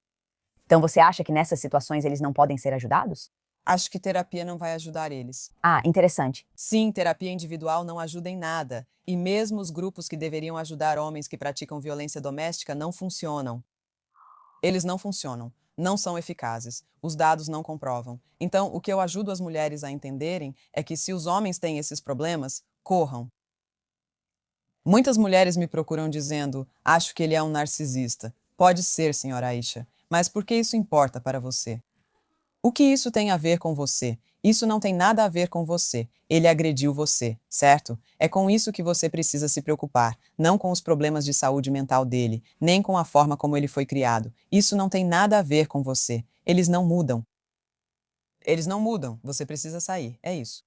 Então você acha que nessas situações eles não podem ser ajudados? Acho que terapia não vai ajudar eles. Ah, interessante. Sim, terapia individual não ajuda em nada. E mesmo os grupos que deveriam ajudar homens que praticam violência doméstica não funcionam. Eles não funcionam. Não são eficazes. Os dados não comprovam. Então, o que eu ajudo as mulheres a entenderem é que se os homens têm esses problemas, corram. Muitas mulheres me procuram dizendo: acho que ele é um narcisista. Pode ser, senhora Aisha, mas por que isso importa para você? O que isso tem a ver com você? Isso não tem nada a ver com você. Ele agrediu você, certo? É com isso que você precisa se preocupar, não com os problemas de saúde mental dele, nem com a forma como ele foi criado. Isso não tem nada a ver com você. Eles não mudam. Eles não mudam. Você precisa sair. É isso.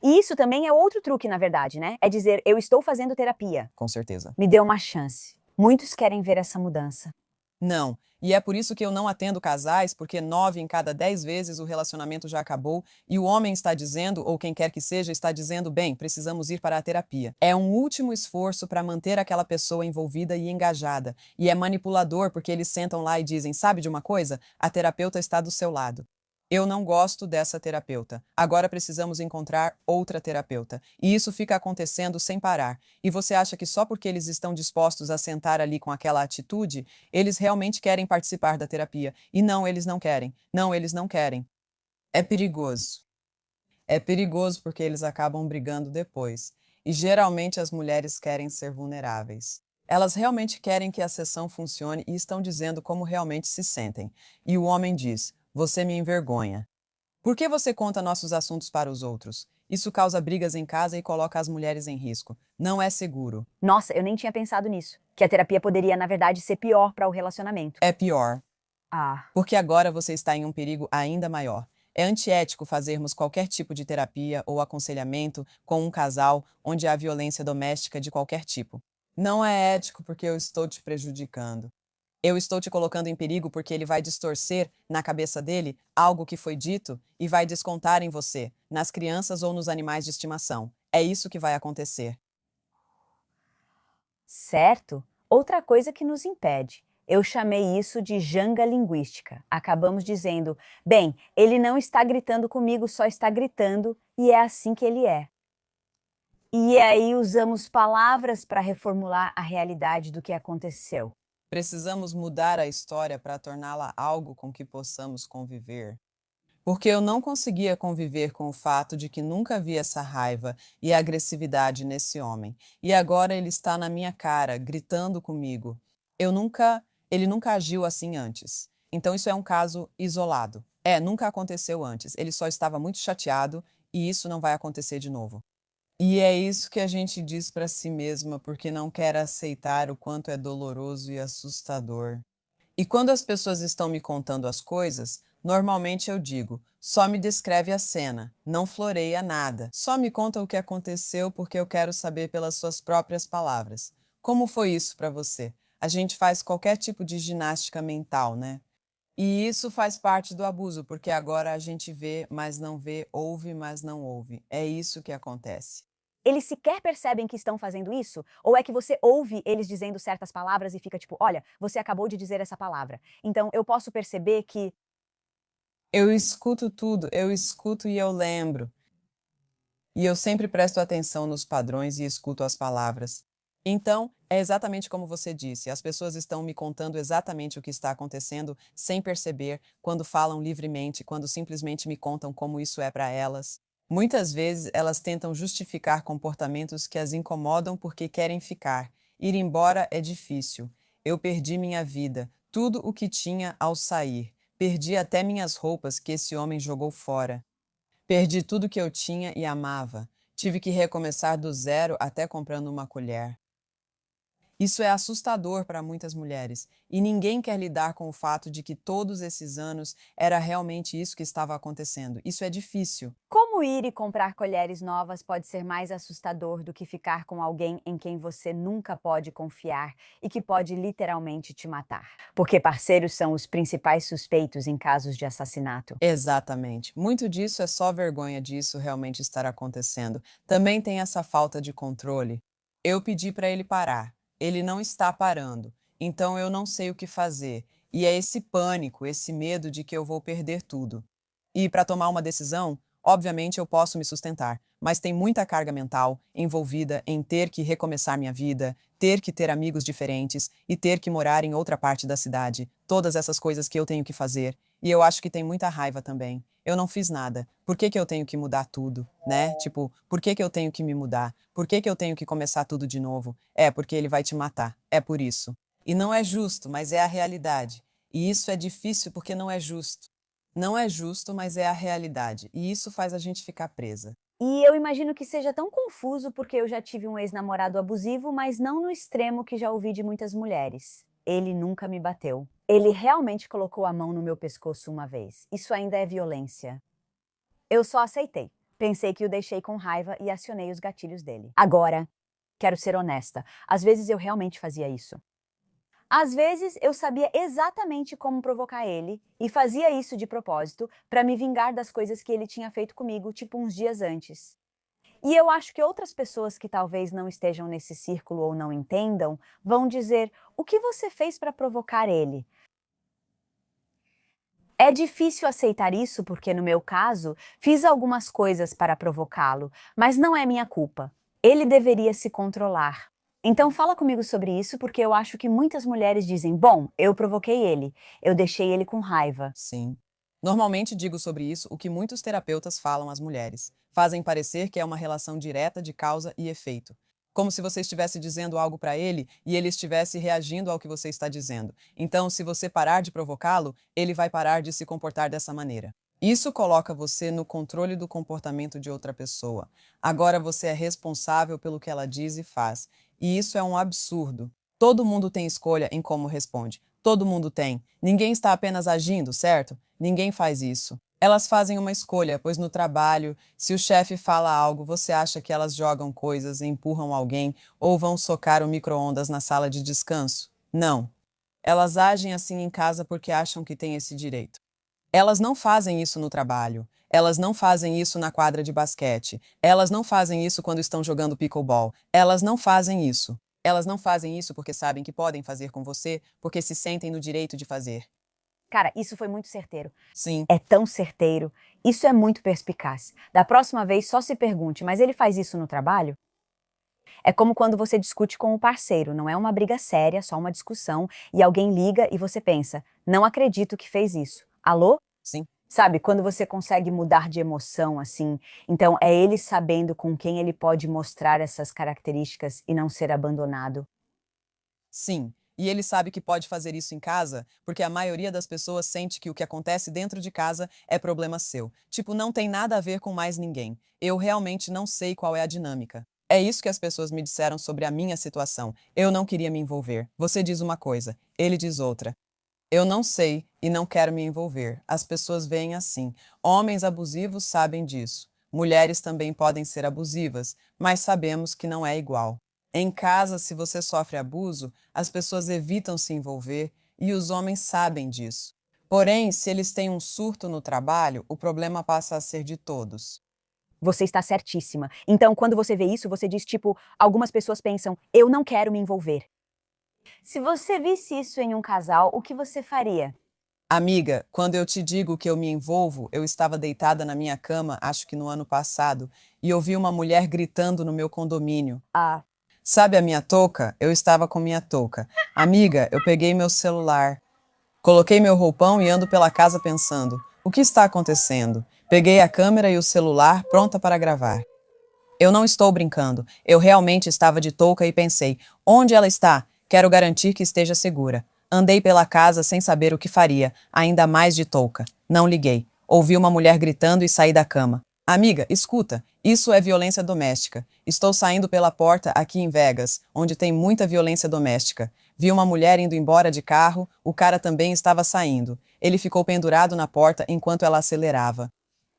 E isso também é outro truque, na verdade, né? É dizer, eu estou fazendo terapia. Com certeza. Me dê uma chance. Muitos querem ver essa mudança. Não. E é por isso que eu não atendo casais, porque 9 em cada 10 vezes o relacionamento já acabou e o homem está dizendo, ou quem quer que seja, está dizendo, bem, precisamos ir para a terapia. É um último esforço para manter aquela pessoa envolvida e engajada. E é manipulador porque eles sentam lá e dizem, sabe de uma coisa? A terapeuta está do seu lado. Eu não gosto dessa terapeuta. Agora precisamos encontrar outra terapeuta. E isso fica acontecendo sem parar. E você acha que só porque eles estão dispostos a sentar ali com aquela atitude, eles realmente querem participar da terapia? E não, eles não querem. Não, eles não querem. É perigoso. É perigoso porque eles acabam brigando depois. E geralmente as mulheres querem ser vulneráveis. Elas realmente querem que a sessão funcione e estão dizendo como realmente se sentem. E o homem diz: você me envergonha. Por que você conta nossos assuntos para os outros? Isso causa brigas em casa e coloca as mulheres em risco. Não é seguro. Nossa, eu nem tinha pensado nisso. Que a terapia poderia, na verdade, ser pior para o relacionamento. É pior, Ah, porque agora você está em um perigo ainda maior. É antiético fazermos qualquer tipo de terapia ou aconselhamento com um casal onde há violência doméstica de qualquer tipo. Não é ético porque eu estou te prejudicando. Eu estou te colocando em perigo porque ele vai distorcer na cabeça dele algo que foi dito e vai descontar em você, nas crianças ou nos animais de estimação. É isso que vai acontecer. certo. Outra coisa que nos impede. Eu chamei isso de janga linguística. Acabamos dizendo, bem, ele não está gritando comigo, só está gritando e é assim que ele é. E aí usamos palavras para reformular a realidade do que aconteceu. Precisamos mudar a história para torná-la algo com que possamos conviver. Porque eu não conseguia conviver com o fato de que nunca vi essa raiva e agressividade nesse homem. E agora ele está na minha cara, gritando comigo. Ele nunca agiu assim antes. Então isso é um caso isolado. Nunca aconteceu antes. Ele só estava muito chateado e isso não vai acontecer de novo. E é isso que a gente diz para si mesma porque não quer aceitar o quanto é doloroso e assustador. E quando as pessoas estão me contando as coisas, normalmente eu digo: só me descreve a cena, não floreia nada. Só me conta o que aconteceu porque eu quero saber pelas suas próprias palavras. Como foi isso para você? A gente faz qualquer tipo de ginástica mental, né? E isso faz parte do abuso, porque agora a gente vê, mas não vê, ouve, mas não ouve. É isso que acontece. Eles sequer percebem que estão fazendo isso? Ou é que você ouve eles dizendo certas palavras e fica tipo: olha, você acabou de dizer essa palavra. Então eu posso perceber que. Eu escuto tudo, eu escuto e eu lembro. E eu sempre presto atenção nos padrões e escuto as palavras. Então, é exatamente como você disse, as pessoas estão me contando exatamente o que está acontecendo sem perceber, quando falam livremente, quando simplesmente me contam como isso é para elas. Muitas vezes elas tentam justificar comportamentos que as incomodam porque querem ficar. Ir embora é difícil. Eu perdi minha vida, tudo o que tinha ao sair. Perdi até minhas roupas que esse homem jogou fora. Perdi tudo que eu tinha e amava. Tive que recomeçar do zero até comprando uma colher. Isso é assustador para muitas mulheres, e ninguém quer lidar com o fato de que todos esses anos era realmente isso que estava acontecendo. Isso é difícil. Como ir e comprar colheres novas pode ser mais assustador do que ficar com alguém em quem você nunca pode confiar e que pode literalmente te matar? Porque parceiros são os principais suspeitos em casos de assassinato. Exatamente. Muito disso é só vergonha disso realmente estar acontecendo. Também tem essa falta de controle. Eu pedi para ele parar. Ele não está parando. Então eu não sei o que fazer. E é esse pânico, esse medo de que eu vou perder tudo. E para tomar uma decisão, obviamente eu posso me sustentar, mas tem muita carga mental envolvida em ter que recomeçar minha vida, ter que ter amigos diferentes e ter que morar em outra parte da cidade. Todas essas coisas que eu tenho que fazer. E eu acho que tem muita raiva também. Eu não fiz nada. Por que que eu tenho que mudar tudo, né? Tipo, por que que eu tenho que me mudar? Por que que eu tenho que começar tudo de novo? É porque ele vai te matar. É por isso. E não é justo, mas é a realidade. E isso é difícil porque não é justo. Não é justo, mas é a realidade. E isso faz a gente ficar presa. E eu imagino que seja tão confuso porque eu já tive um ex-namorado abusivo, mas não no extremo que já ouvi de muitas mulheres. Ele nunca me bateu. Ele realmente colocou a mão no meu pescoço uma vez. Isso ainda é violência. Eu só aceitei. Pensei que o deixei com raiva e acionei os gatilhos dele. Agora, quero ser honesta. Às vezes eu realmente fazia isso. Às vezes eu sabia exatamente como provocar ele e fazia isso de propósito para me vingar das coisas que ele tinha feito comigo, tipo uns dias antes. E eu acho que outras pessoas que talvez não estejam nesse círculo ou não entendam vão dizer: o que você fez para provocar ele? É difícil aceitar isso porque, no meu caso, fiz algumas coisas para provocá-lo, mas não é minha culpa. Ele deveria se controlar. Então fala comigo sobre isso porque eu acho que muitas mulheres dizem: bom, eu provoquei ele, eu deixei ele com raiva. Sim. Normalmente digo sobre isso o que muitos terapeutas falam às mulheres. Fazem parecer que é uma relação direta de causa e efeito. Como se você estivesse dizendo algo para ele e ele estivesse reagindo ao que você está dizendo. Então, se você parar de provocá-lo, ele vai parar de se comportar dessa maneira. Isso coloca você no controle do comportamento de outra pessoa. Agora você é responsável pelo que ela diz e faz. E isso é um absurdo. Todo mundo tem escolha em como responde. Todo mundo tem. Ninguém está apenas agindo, certo? Ninguém faz isso. Elas fazem uma escolha, pois no trabalho, se o chefe fala algo, você acha que elas jogam coisas, empurram alguém ou vão socar o micro-ondas na sala de descanso? Não. Elas agem assim em casa porque acham que têm esse direito. Elas não fazem isso no trabalho. Elas não fazem isso na quadra de basquete. Elas não fazem isso quando estão jogando pickleball. Elas não fazem isso. Elas não fazem isso porque sabem que podem fazer com você, porque se sentem no direito de fazer. Cara, isso foi muito certeiro. Sim, É tão certeiro. Isso é muito perspicaz. Da próxima vez, só se pergunte: mas ele faz isso no trabalho? É como quando você discute com o parceiro, não é uma briga séria, só uma discussão, e alguém liga e você pensa: não acredito que fez isso. Alô? sim. Sabe, quando você consegue mudar de emoção assim, então é ele sabendo com quem ele pode mostrar essas características e não ser abandonado. Sim, E ele sabe que pode fazer isso em casa, porque a maioria das pessoas sente que o que acontece dentro de casa é problema seu. Tipo, não tem nada a ver com mais ninguém. Eu realmente não sei qual é a dinâmica. É isso que as pessoas me disseram sobre a minha situação. Eu não queria me envolver. Você diz uma coisa, ele diz outra. Eu não sei e não quero me envolver. As pessoas veem assim. Homens abusivos sabem disso. Mulheres também podem ser abusivas, mas sabemos que não é igual. Em casa, se você sofre abuso, as pessoas evitam se envolver e os homens sabem disso. Porém, se eles têm um surto no trabalho, o problema passa a ser de todos. Você está certíssima. Então, quando você vê isso, você diz tipo, algumas pessoas pensam, eu não quero me envolver. Se você visse isso em um casal, o que você faria? Amiga, quando eu te digo que eu me envolvo, eu estava deitada na minha cama, acho que no ano passado, e ouvi uma mulher gritando no meu condomínio. Ah, Sabe a minha touca? Eu estava com minha touca. Amiga, eu peguei meu celular, coloquei meu roupão e ando pela casa pensando: o que está acontecendo? Peguei a câmera e o celular, pronta para gravar. Eu não estou brincando. Eu realmente estava de touca e pensei: onde ela está? Quero garantir que esteja segura. Andei pela casa sem saber o que faria, ainda mais de touca. Não liguei. Ouvi uma mulher gritando e saí da cama. Amiga, escuta, isso é violência doméstica. Estou saindo pela porta aqui em Vegas, onde tem muita violência doméstica. Vi uma mulher indo embora de carro, o cara também estava saindo. Ele ficou pendurado na porta enquanto ela acelerava.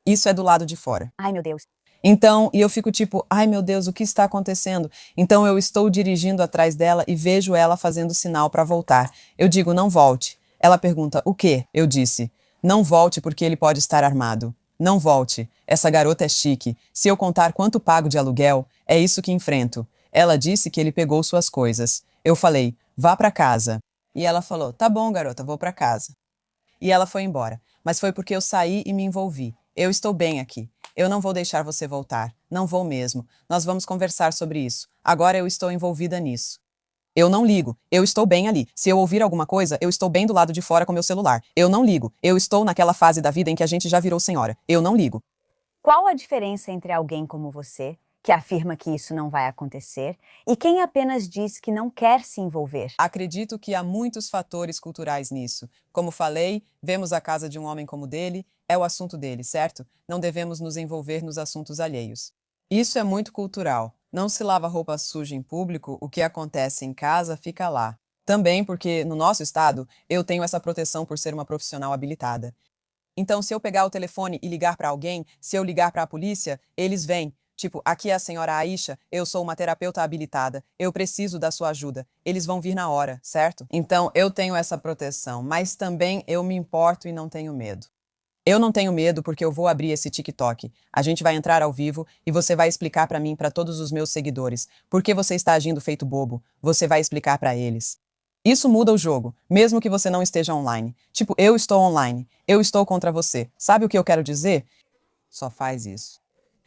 Isso é do lado de fora. ai meu Deus. Então, e eu fico tipo, ai meu Deus, o que está acontecendo? Então eu estou dirigindo atrás dela e vejo ela fazendo sinal para voltar. Eu digo, não volte. Ela pergunta, o quê? Eu disse, não volte porque ele pode estar armado. Não volte. Essa garota é chique. Se eu contar quanto pago de aluguel, é isso que enfrento. Ela disse que ele pegou suas coisas. Eu falei, vá para casa. E ela falou, tá bom, garota, vou para casa. E ela foi embora. Mas foi porque eu saí e me envolvi. Eu estou bem aqui. Eu não vou deixar você voltar. Não vou mesmo. Nós vamos conversar sobre isso. Agora eu estou envolvida nisso. Eu não ligo. Eu estou bem ali. Se eu ouvir alguma coisa, eu estou bem do lado de fora com meu celular. Eu não ligo. Eu estou naquela fase da vida em que a gente já virou senhora. Eu não ligo. Qual a diferença entre alguém como você, que afirma que isso não vai acontecer, e quem apenas diz que não quer se envolver? Acredito que há muitos fatores culturais nisso. Como falei, vemos a casa de um homem como dele, é o assunto dele, certo? Não devemos nos envolver nos assuntos alheios. Isso é muito cultural. Não se lava roupa suja em público, o que acontece em casa fica lá. Também porque, no nosso estado, eu tenho essa proteção por ser uma profissional habilitada. Então, se eu pegar o telefone e ligar para alguém, se eu ligar para a polícia, eles vêm. Tipo, aqui é a senhora Aisha, eu sou uma terapeuta habilitada, eu preciso da sua ajuda. Eles vão vir na hora, certo? Então, eu tenho essa proteção, mas também eu me importo e não tenho medo. Eu não tenho medo porque eu vou abrir esse TikTok. A gente vai entrar ao vivo e você vai explicar para mim, para todos os meus seguidores, por que você está agindo feito bobo. Você vai explicar para eles. Isso muda o jogo, mesmo que você não esteja online. Tipo, eu estou online, eu estou contra você. Sabe o que eu quero dizer? Só faz isso.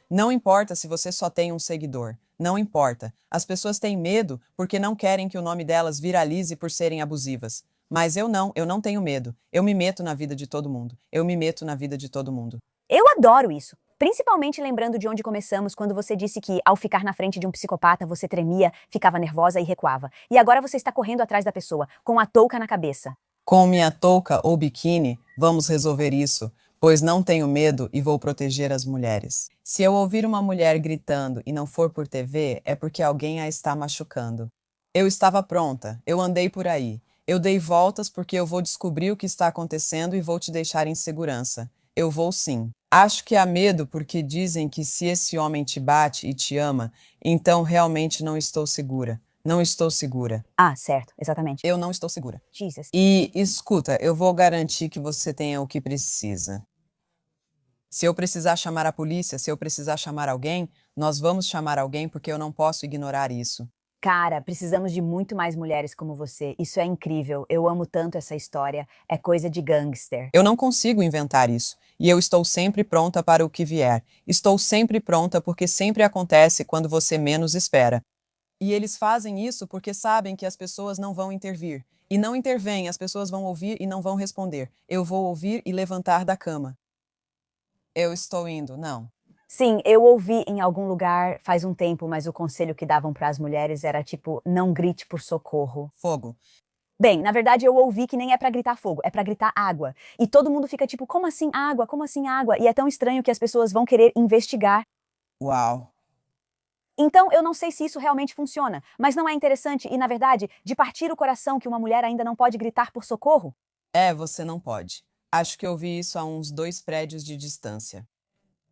Não importa se você só tem um seguidor. Não importa. As pessoas têm medo porque não querem que o nome delas viralize por serem abusivas. Mas eu não tenho medo. Eu me meto na vida de todo mundo. Eu me meto na vida de todo mundo. Eu adoro isso. Principalmente lembrando de onde começamos, quando você disse que, ao ficar na frente de um psicopata, você tremia, ficava nervosa e recuava. E agora você está correndo atrás da pessoa, com a touca na cabeça. Com minha touca ou biquíni, vamos resolver isso, pois não tenho medo e vou proteger as mulheres. Se eu ouvir uma mulher gritando e não for por TV, é porque alguém a está machucando. Eu estava pronta, eu andei por aí. Eu dei voltas porque eu vou descobrir o que está acontecendo e vou te deixar em segurança. Eu vou sim. Acho que há medo porque dizem que se esse homem te bate e te ama, então realmente não estou segura. Não estou segura. Ah, certo, exatamente. Eu não estou segura. Jesus. E escuta, eu vou garantir que você tenha o que precisa. Se eu precisar chamar a polícia, se eu precisar chamar alguém, nós vamos chamar alguém porque eu não posso ignorar isso. Cara, precisamos de muito mais mulheres como você. Isso é incrível. Eu amo tanto essa história. É coisa de gangster. Eu não consigo inventar isso. E eu estou sempre pronta para o que vier. Estou sempre pronta porque sempre acontece quando você menos espera. E eles fazem isso porque sabem que as pessoas não vão intervir. E não intervêm, as pessoas vão ouvir e não vão responder. Eu vou ouvir e levantar da cama. Eu estou indo, não. Sim, eu ouvi em algum lugar faz um tempo, mas o conselho que davam para as mulheres era tipo, não grite por socorro. Fogo. Bem, na verdade eu ouvi que nem é pra gritar fogo, é pra gritar água. E todo mundo fica tipo, como assim água? Como assim água? E é tão estranho que as pessoas vão querer investigar. Uau! Então eu não sei se isso realmente funciona, mas não é interessante e, na verdade, de partir o coração que uma mulher ainda não pode gritar por socorro? É, você não pode. Acho que eu vi isso a uns 2 prédios de distância.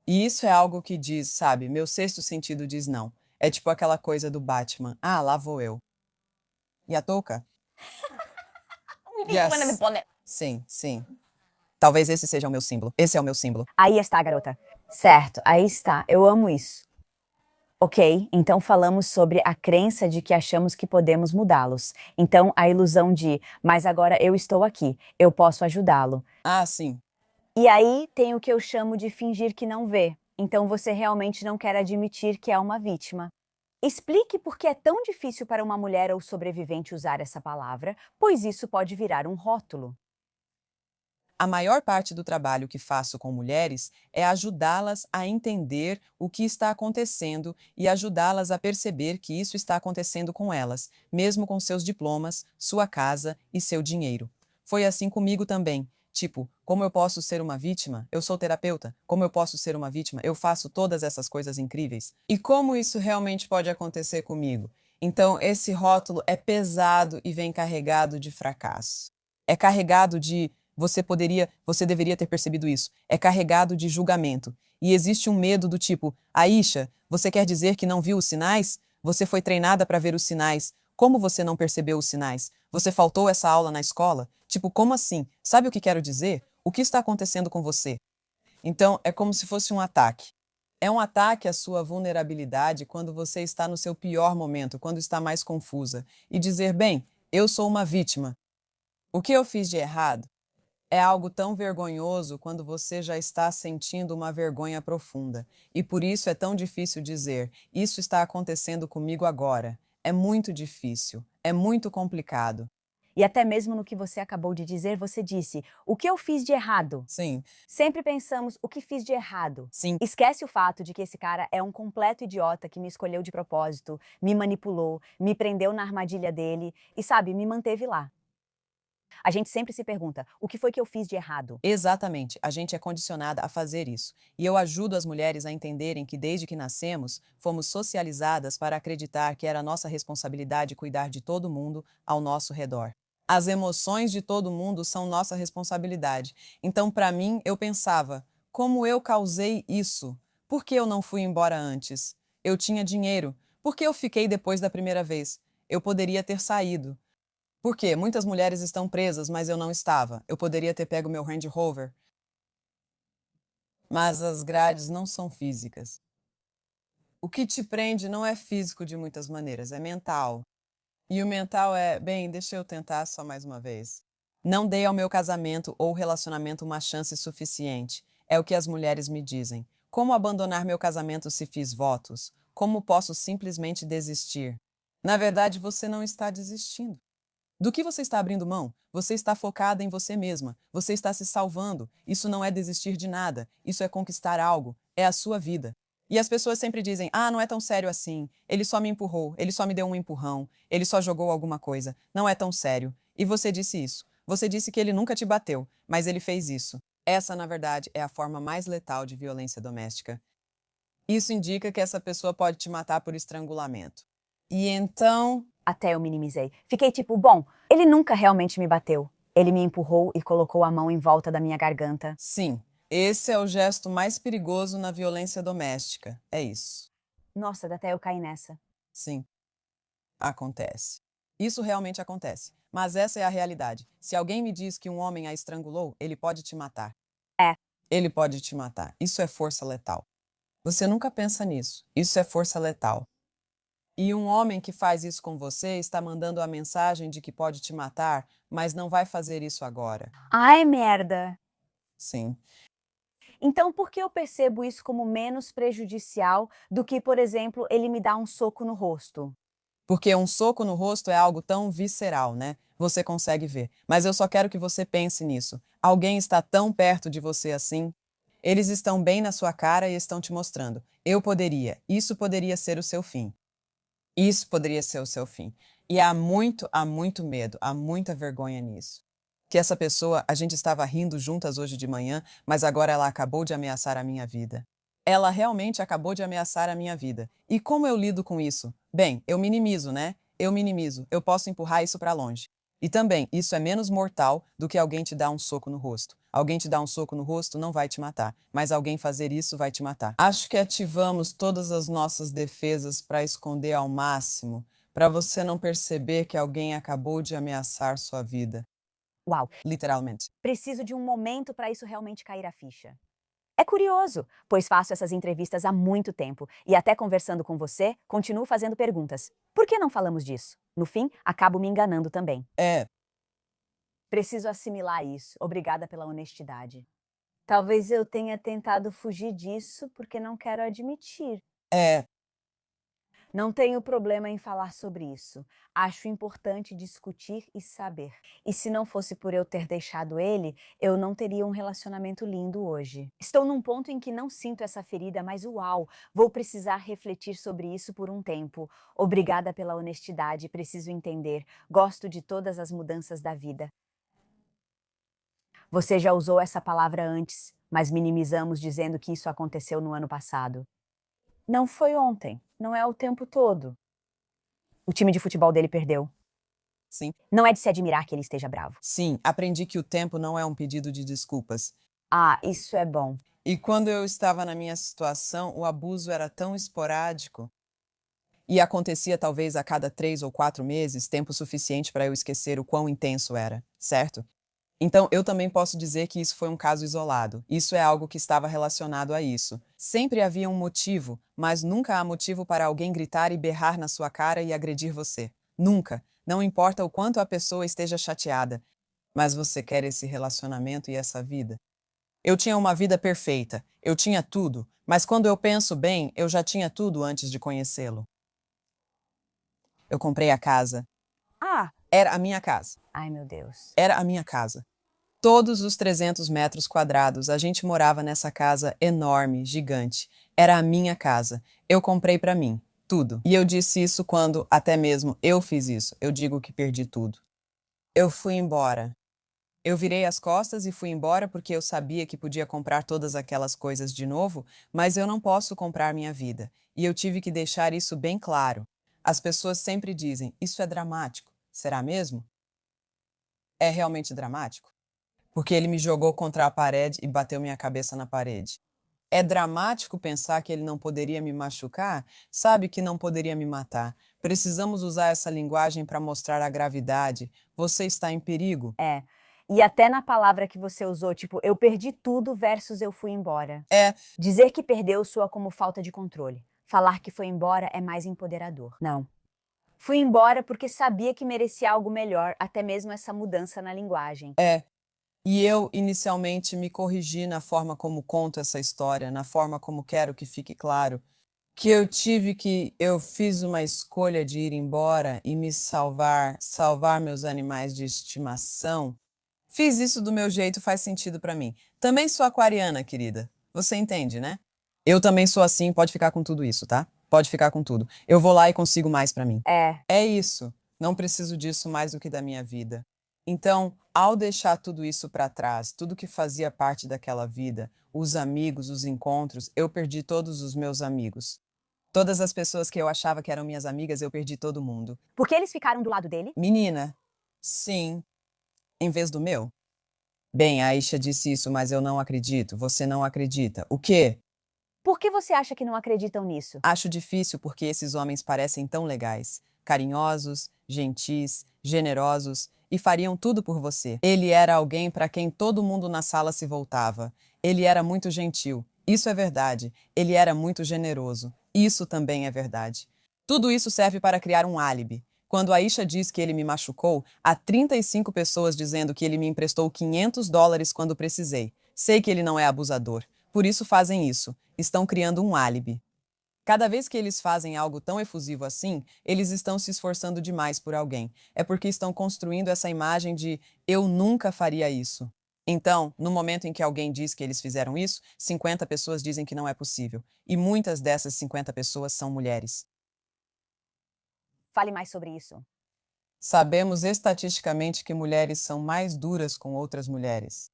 E isso é algo que diz, sabe, meu sexto sentido diz não. É tipo aquela coisa do Batman. Ah, lá vou eu. E a touca? Yes. Sim, sim. Talvez esse seja o meu símbolo. Esse é o meu símbolo. Aí está, garota. Certo, aí está. Eu amo isso. Ok, então falamos sobre a crença de que achamos que podemos mudá-los. Então, a ilusão de, mas agora eu estou aqui, eu posso ajudá-lo. Ah, sim. E aí tem o que eu chamo de fingir que não vê. Então você realmente não quer admitir que é uma vítima. Explique por que é tão difícil para uma mulher ou sobrevivente usar essa palavra, pois isso pode virar um rótulo. A maior parte do trabalho que faço com mulheres é ajudá-las a entender o que está acontecendo e ajudá-las a perceber que isso está acontecendo com elas, mesmo com seus diplomas, sua casa e seu dinheiro. Foi assim comigo também. Tipo, como eu posso ser uma vítima? Eu sou terapeuta. Como eu posso ser uma vítima? Eu faço todas essas coisas incríveis. E como isso realmente pode acontecer comigo? Então, esse rótulo é pesado e vem carregado de fracasso. É carregado de você deveria ter percebido isso. É carregado de julgamento. E existe um medo do tipo, Aisha, você quer dizer que não viu os sinais? Você foi treinada para ver os sinais. Como você não percebeu os sinais? Você faltou essa aula na escola? Tipo, como assim? Sabe o que quero dizer? O que está acontecendo com você? Então, é como se fosse um ataque. É um ataque à sua vulnerabilidade quando você está no seu pior momento, quando está mais confusa. E dizer, bem, eu sou uma vítima. O que eu fiz de errado? É algo tão vergonhoso quando você já está sentindo uma vergonha profunda. E por isso é tão difícil dizer: isso está acontecendo comigo agora. É muito difícil, é muito complicado. E até mesmo no que você acabou de dizer, você disse: o que eu fiz de errado? Sim, Sempre pensamos o que fiz de errado. sim, Esquece o fato de que esse cara é um completo idiota que me escolheu de propósito, me manipulou, me prendeu na armadilha dele e, sabe, me manteve lá. A gente sempre se pergunta: o que foi que eu fiz de errado? exatamente. A gente é condicionada a fazer isso. E eu ajudo as mulheres a entenderem que desde que nascemos, fomos socializadas para acreditar que era nossa responsabilidade cuidar de todo mundo ao nosso redor. As emoções de todo mundo são nossa responsabilidade. Então, para mim, eu pensava: como eu causei isso? Por que eu não fui embora antes? Eu tinha dinheiro. Por que eu fiquei depois da primeira vez? Eu poderia ter saído. Por quê? Muitas mulheres estão presas, mas eu não estava. Eu poderia ter pego meu Range Rover. Mas as grades não são físicas. O que te prende não é físico de muitas maneiras, é mental. E o mental é, bem, deixa eu tentar só mais uma vez. Não dei ao meu casamento ou relacionamento uma chance suficiente. É o que as mulheres me dizem. Como abandonar meu casamento se fiz votos? Como posso simplesmente desistir? Na verdade, você não está desistindo. Do que você está abrindo mão? Você está focada em você mesma. Você está se salvando. Isso não é desistir de nada. Isso é conquistar algo. É a sua vida. E as pessoas sempre dizem: ah, não é tão sério assim. Ele só me empurrou. Ele só me deu um empurrão. Ele só jogou alguma coisa. Não é tão sério. E você disse isso. Você disse que ele nunca te bateu, mas ele fez isso. Essa, na verdade, é a forma mais letal de violência doméstica. Isso indica que essa pessoa pode te matar por estrangulamento. E então, Até eu minimizei. Fiquei tipo, bom, ele nunca realmente me bateu. Ele me empurrou e colocou a mão em volta da minha garganta. sim, esse é o gesto mais perigoso na violência doméstica. É isso. Nossa, até eu caí nessa. Sim, acontece. Isso realmente acontece. Mas essa é a realidade. Se alguém me diz que um homem a estrangulou, ele pode te matar. É. Ele pode te matar. Isso é força letal. Você nunca pensa nisso. Isso é força letal. E um homem que faz isso com você está mandando a mensagem de que pode te matar, mas não vai fazer isso agora. Ai, merda. Sim. Então, por que eu percebo isso como menos prejudicial do que, por exemplo, ele me dar um soco no rosto? Porque um soco no rosto é algo tão visceral, né? Você consegue ver. Mas eu só quero que você pense nisso. Alguém está tão perto de você assim? Eles estão bem na sua cara e estão te mostrando. Eu poderia. Isso poderia ser o seu fim. Isso poderia ser o seu fim. E há muito medo, há muita vergonha nisso. Que essa pessoa, a gente estava rindo juntas hoje de manhã, mas agora ela acabou de ameaçar a minha vida. Ela realmente acabou de ameaçar a minha vida. E como eu lido com isso? Bem, eu minimizo, né? Eu minimizo. Eu posso empurrar isso para longe. E também, isso é menos mortal do que alguém te dar um soco no rosto. Alguém te dar um soco no rosto não vai te matar, mas alguém fazer isso vai te matar. Acho que ativamos todas as nossas defesas para esconder ao máximo, para você não perceber que alguém acabou de ameaçar sua vida. Uau, Literalmente. preciso de um momento para isso realmente cair a ficha. É curioso, pois faço essas entrevistas há muito tempo e até conversando com você, continuo fazendo perguntas. Por que não falamos disso? No fim, acabo me enganando também. É, Preciso assimilar isso. Obrigada pela honestidade. Talvez eu tenha tentado fugir disso porque não quero admitir. é, Não tenho problema em falar sobre isso. Acho importante discutir e saber. E se não fosse por eu ter deixado ele, eu não teria um relacionamento lindo hoje. Estou num ponto em que não sinto essa ferida, mas uau, vou precisar refletir sobre isso por um tempo. Obrigada pela honestidade, preciso entender. Gosto de todas as mudanças da vida. Você já usou essa palavra antes, mas minimizamos dizendo que isso aconteceu no ano passado. Não foi ontem, não é o tempo todo. O time de futebol dele perdeu. sim. Não é de se admirar que ele esteja bravo. Sim, aprendi que o tempo não é um pedido de desculpas. Ah, isso é bom. E quando eu estava na minha situação, o abuso era tão esporádico e acontecia talvez a cada 3 ou 4 meses, tempo suficiente para eu esquecer o quão intenso era, certo? Então, eu também posso dizer que isso foi um caso isolado. Isso é algo que estava relacionado a isso. Sempre havia um motivo, mas nunca há motivo para alguém gritar e berrar na sua cara e agredir você. Nunca. Não importa o quanto a pessoa esteja chateada. Mas você quer esse relacionamento e essa vida? Eu tinha uma vida perfeita. Eu tinha tudo. Mas quando eu penso bem, eu já tinha tudo antes de conhecê-lo. Eu comprei a casa. Ah, Era a minha casa. ai meu Deus. Era a minha casa. Todos os 300 metros quadrados, a gente morava nessa casa enorme, gigante. Era a minha casa. Eu comprei para mim, tudo. E eu disse isso quando, até mesmo, eu fiz isso. Eu digo que perdi tudo. Eu fui embora. Eu virei as costas e fui embora porque eu sabia que podia comprar todas aquelas coisas de novo, mas eu não posso comprar minha vida. E eu tive que deixar isso bem claro. As pessoas sempre dizem: isso é dramático. Será mesmo? É realmente dramático? Porque ele me jogou contra a parede e bateu minha cabeça na parede. É dramático pensar que ele não poderia me machucar? Sabe que não poderia me matar. Precisamos usar essa linguagem para mostrar a gravidade. Você está em perigo. É. E até na palavra que você usou, tipo, eu perdi tudo versus eu fui embora. É, Dizer que perdeu soa como falta de controle. Falar que foi embora é mais empoderador. Não. Fui embora porque sabia que merecia algo melhor, até mesmo essa mudança na linguagem. é. E eu, inicialmente, me corrigi na forma como conto essa história, na forma como quero que fique claro. Que eu fiz uma escolha de ir embora e me salvar, salvar meus animais de estimação. Fiz isso do meu jeito, faz sentido pra mim. Também sou aquariana, querida. Você entende, né? Eu também sou assim, pode ficar com tudo isso, tá? Pode ficar com tudo. Eu vou lá e consigo mais pra mim. É, É isso. Não preciso disso mais do que da minha vida. Então, ao deixar tudo isso pra trás, tudo que fazia parte daquela vida, os amigos, os encontros, eu perdi todos os meus amigos. Todas as pessoas que eu achava que eram minhas amigas, eu perdi todo mundo. porque eles ficaram do lado dele? Menina, sim, em vez do meu. Bem, a Aisha disse isso, mas eu não acredito. Você não acredita. O quê? Por que você acha que não acreditam nisso? Acho difícil porque esses homens parecem tão legais, carinhosos, gentis, generosos e fariam tudo por você. Ele era alguém para quem todo mundo na sala se voltava. Ele era muito gentil. Isso é verdade. Ele era muito generoso. Isso também é verdade. Tudo isso serve para criar um álibi. Quando a Aisha diz que ele me machucou, há 35 pessoas dizendo que ele me emprestou US$ 500 quando precisei. Sei que ele não é abusador. Por isso fazem isso. Estão criando um álibi. Cada vez que eles fazem algo tão efusivo assim, eles estão se esforçando demais por alguém. É porque estão construindo essa imagem de eu nunca faria isso. Então, no momento em que alguém diz que eles fizeram isso, 50 pessoas dizem que não é possível. E muitas dessas 50 pessoas são mulheres. Fale mais sobre isso. Sabemos estatisticamente que mulheres são mais duras com outras mulheres.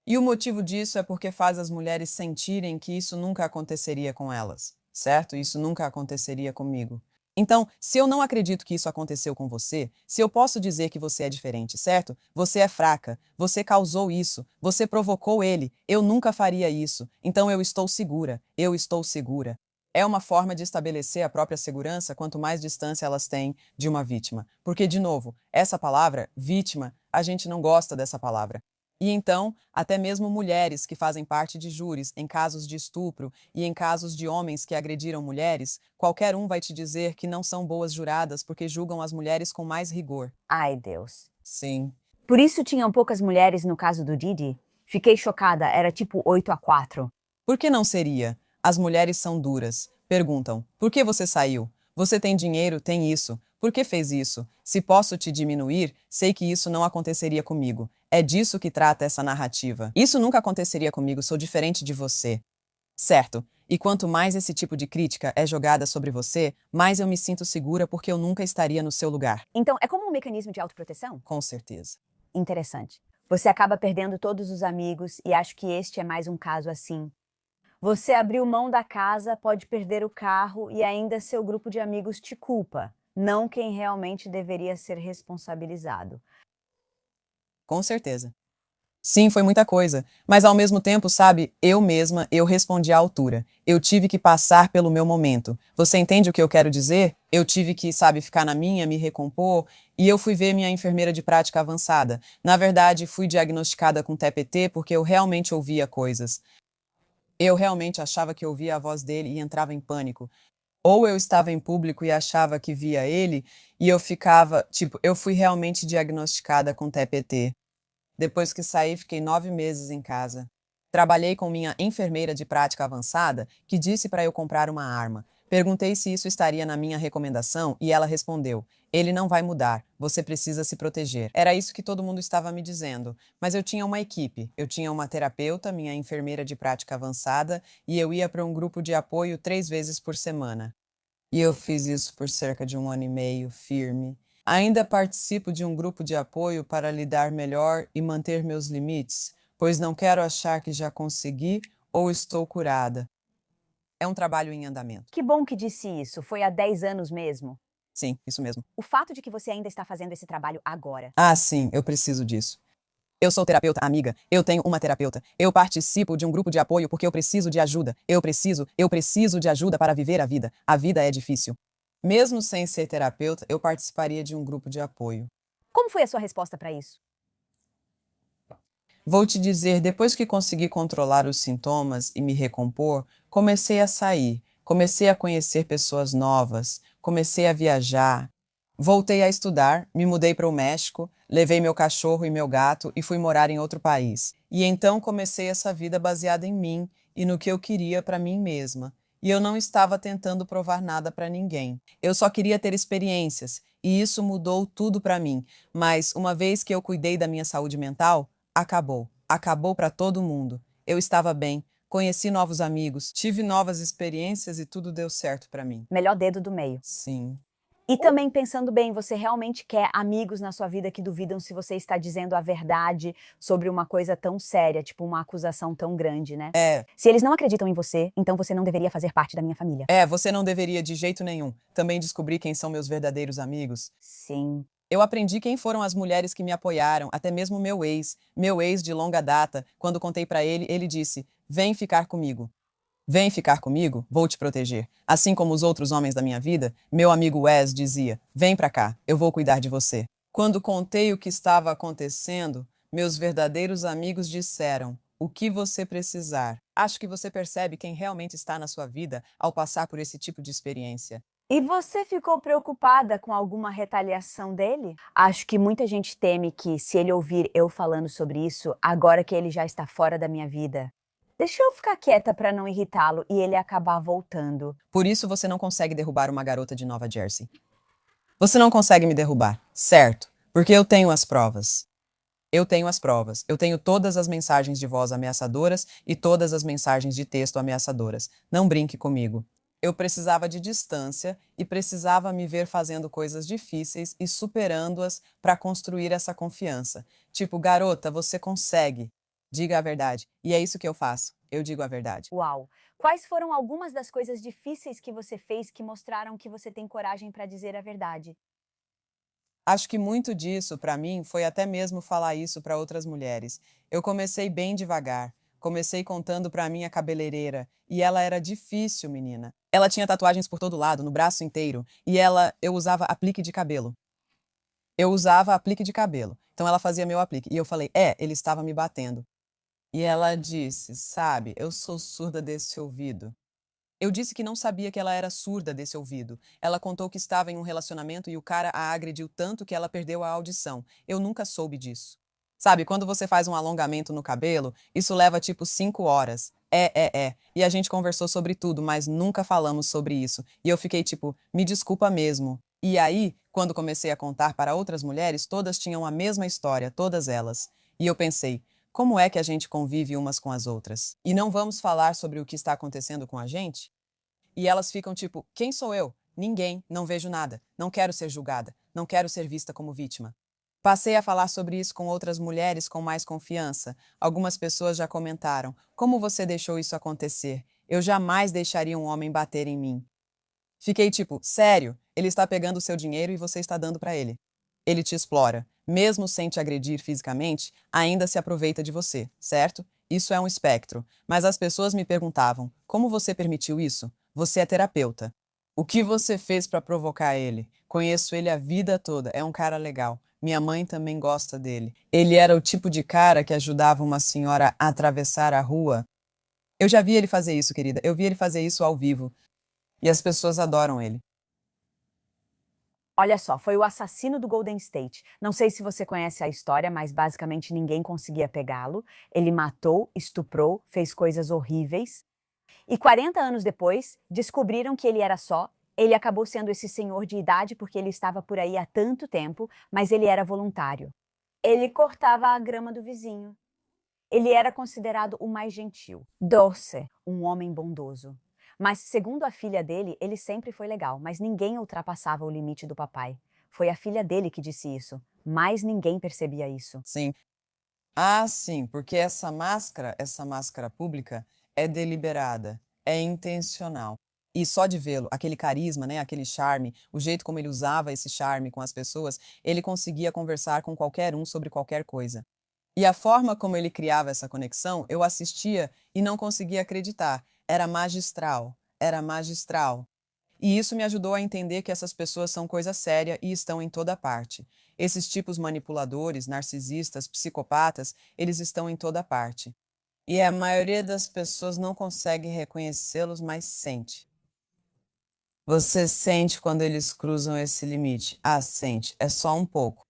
E o motivo disso é porque faz as mulheres sentirem que isso nunca aconteceria com elas, certo? Isso nunca aconteceria comigo. Então, se eu não acredito que isso aconteceu com você, se eu posso dizer que você é diferente, certo? Você é fraca, você causou isso, você provocou ele, eu nunca faria isso, então eu estou segura, eu estou segura. É uma forma de estabelecer a própria segurança quanto mais distância elas têm de uma vítima. Porque, de novo, essa palavra, vítima, a gente não gosta dessa palavra. E então, até mesmo mulheres que fazem parte de júris em casos de estupro e em casos de homens que agrediram mulheres, qualquer um vai te dizer que não são boas juradas porque julgam as mulheres com mais rigor. Ai, Deus. Sim. Por isso tinham poucas mulheres no caso do Didi? Fiquei chocada, era tipo 8-4. Por que não seria? As mulheres são duras. Perguntam: por que você saiu? Você tem dinheiro, tem isso. Por que fez isso? Se posso te diminuir, sei que isso não aconteceria comigo. É disso que trata essa narrativa. Isso nunca aconteceria comigo, sou diferente de você. Certo. E quanto mais esse tipo de crítica é jogada sobre você, mais eu me sinto segura porque eu nunca estaria no seu lugar. Então, é como um mecanismo de autoproteção? Com certeza. Interessante. Você acaba perdendo todos os amigos e acho que este é mais um caso assim. Você abriu mão da casa, pode perder o carro e ainda seu grupo de amigos te culpa, não quem realmente deveria ser responsabilizado. Com certeza. Sim, foi muita coisa, mas ao mesmo tempo, sabe, eu mesma, eu respondi à altura. Eu tive que passar pelo meu momento. Você entende o que eu quero dizer? Eu tive que, sabe, ficar na minha, me recompor, e eu fui ver minha enfermeira de prática avançada. Na verdade, fui diagnosticada com TPT porque eu realmente ouvia coisas. Eu realmente achava que ouvia a voz dele e entrava em pânico. Ou eu estava em público e achava que via ele, e eu ficava, tipo, eu fui realmente diagnosticada com TPT. Depois que saí, fiquei 9 meses em casa. Trabalhei com minha enfermeira de prática avançada, que disse para eu comprar uma arma. Perguntei se isso estaria na minha recomendação e ela respondeu: ele não vai mudar, você precisa se proteger. Era isso que todo mundo estava me dizendo, mas eu tinha uma equipe, eu tinha uma terapeuta, minha enfermeira de prática avançada, e eu ia para um grupo de apoio 3 vezes por semana. E eu fiz isso por cerca de 1 ano e meio, firme. Ainda participo de um grupo de apoio para lidar melhor e manter meus limites, pois não quero achar que já consegui ou estou curada. É um trabalho em andamento. Que bom que disse isso, foi há 10 anos mesmo. Sim, isso mesmo. O fato de que você ainda está fazendo esse trabalho agora. Ah, sim, eu preciso disso. Eu sou terapeuta, amiga. Eu tenho uma terapeuta. Eu participo de um grupo de apoio porque eu preciso de ajuda. Eu preciso de ajuda para viver a vida. A vida é difícil. Mesmo sem ser terapeuta, eu participaria de um grupo de apoio. Como foi a sua resposta para isso? Vou te dizer, depois que consegui controlar os sintomas e me recompor, comecei a sair, comecei a conhecer pessoas novas, comecei a viajar. Voltei a estudar, me mudei para o México, levei meu cachorro e meu gato e fui morar em outro país. E então comecei essa vida baseada em mim e no que eu queria para mim mesma. E eu não estava tentando provar nada para ninguém. Eu só queria ter experiências, e isso mudou tudo para mim. Mas uma vez que eu cuidei da minha saúde mental, acabou. Acabou para todo mundo. Eu estava bem, conheci novos amigos, tive novas experiências e tudo deu certo para mim. Melhor dedo do meio. Sim. E também pensando bem, você realmente quer amigos na sua vida que duvidam se você está dizendo a verdade sobre uma coisa tão séria, tipo uma acusação tão grande, né? Se eles não acreditam em você, então você não deveria fazer parte da minha família. Você não deveria de jeito nenhum. Também descobri quem são meus verdadeiros amigos. Sim. Eu aprendi quem foram as mulheres que me apoiaram, até mesmo meu ex de longa data. Quando contei pra ele, ele disse: "Vem ficar comigo. Vem ficar comigo, vou te proteger." Assim como os outros homens da minha vida, meu amigo Wes dizia: "Vem pra cá, eu vou cuidar de você." Quando contei o que estava acontecendo, meus verdadeiros amigos disseram: "O que você precisar." Acho que você percebe quem realmente está na sua vida ao passar por esse tipo de experiência. E você ficou preocupada com alguma retaliação dele? Acho que muita gente teme que, se ele ouvir eu falando sobre isso, agora que ele já está fora da minha vida, deixa eu ficar quieta para não irritá-lo e ele acabar voltando. Por isso você não consegue derrubar uma garota de Nova Jersey. Você não consegue me derrubar, certo? Porque eu tenho as provas. Eu tenho as provas. Eu tenho todas as mensagens de voz ameaçadoras e todas as mensagens de texto ameaçadoras. Não brinque comigo. Eu precisava de distância e precisava me ver fazendo coisas difíceis e superando-as para construir essa confiança. Tipo, garota, você consegue. Diga a verdade. E é isso que eu faço. Eu digo a verdade. Uau! Quais foram algumas das coisas difíceis que você fez que mostraram que você tem coragem para dizer a verdade? Acho que muito disso, para mim, foi até mesmo falar isso para outras mulheres. Eu comecei bem devagar. Comecei contando para minha cabeleireira, e ela era difícil, menina. Ela tinha tatuagens por todo lado, no braço inteiro, e eu usava aplique de cabelo. Eu usava aplique de cabelo. Então ela fazia meu aplique. E eu falei: ele estava me batendo". E ela disse: "Sabe, eu sou surda desse ouvido". Eu disse que não sabia que ela era surda desse ouvido. Ela contou que estava em um relacionamento e o cara a agrediu tanto que ela perdeu a audição. Eu nunca soube disso. Sabe, quando você faz um alongamento no cabelo, isso leva tipo 5 horas. É. E a gente conversou sobre tudo, mas nunca falamos sobre isso. E eu fiquei tipo, me desculpa mesmo. E aí, quando comecei a contar para outras mulheres, todas tinham a mesma história, todas elas. E eu pensei, como é que a gente convive umas com as outras? E não vamos falar sobre o que está acontecendo com a gente? E elas ficam tipo: quem sou eu? Ninguém, não vejo nada, não quero ser julgada, não quero ser vista como vítima. Passei a falar sobre isso com outras mulheres com mais confiança. Algumas pessoas já comentaram: como você deixou isso acontecer? Eu jamais deixaria um homem bater em mim. Fiquei tipo: sério, ele está pegando o seu dinheiro e você está dando para ele. Ele te explora. Mesmo sem te agredir fisicamente, ainda se aproveita de você, certo? Isso é um espectro. Mas as pessoas me perguntavam: como você permitiu isso? Você é terapeuta. O que você fez para provocar ele? Conheço ele a vida toda, é um cara legal. Minha mãe também gosta dele. Ele era o tipo de cara que ajudava uma senhora a atravessar a rua. Eu já vi ele fazer isso, querida. Eu vi ele fazer isso ao vivo. E as pessoas adoram ele. Olha só, foi o assassino do Golden State. Não sei se você conhece a história, mas basicamente ninguém conseguia pegá-lo. Ele matou, estuprou, fez coisas horríveis. E 40 anos depois, descobriram que ele era só. Ele acabou sendo esse senhor de idade porque ele estava por aí há tanto tempo, mas ele era voluntário. Ele cortava a grama do vizinho. Ele era considerado o mais gentil, doce, um homem bondoso. Mas, segundo a filha dele, ele sempre foi legal, mas ninguém ultrapassava o limite do papai. Foi a filha dele que disse isso, mas ninguém percebia isso. Sim. Sim, porque essa máscara pública é deliberada, é intencional. E só de vê-lo, aquele carisma, né, aquele charme, o jeito como ele usava esse charme com as pessoas, ele conseguia conversar com qualquer um sobre qualquer coisa. E a forma como ele criava essa conexão, eu assistia e não conseguia acreditar. Era magistral, era magistral. E isso me ajudou a entender que essas pessoas são coisa séria e estão em toda parte. Esses tipos manipuladores, narcisistas, psicopatas, eles estão em toda parte. E a maioria das pessoas não consegue reconhecê-los, mas sente. Você sente quando eles cruzam esse limite. Sente. É só um pouco.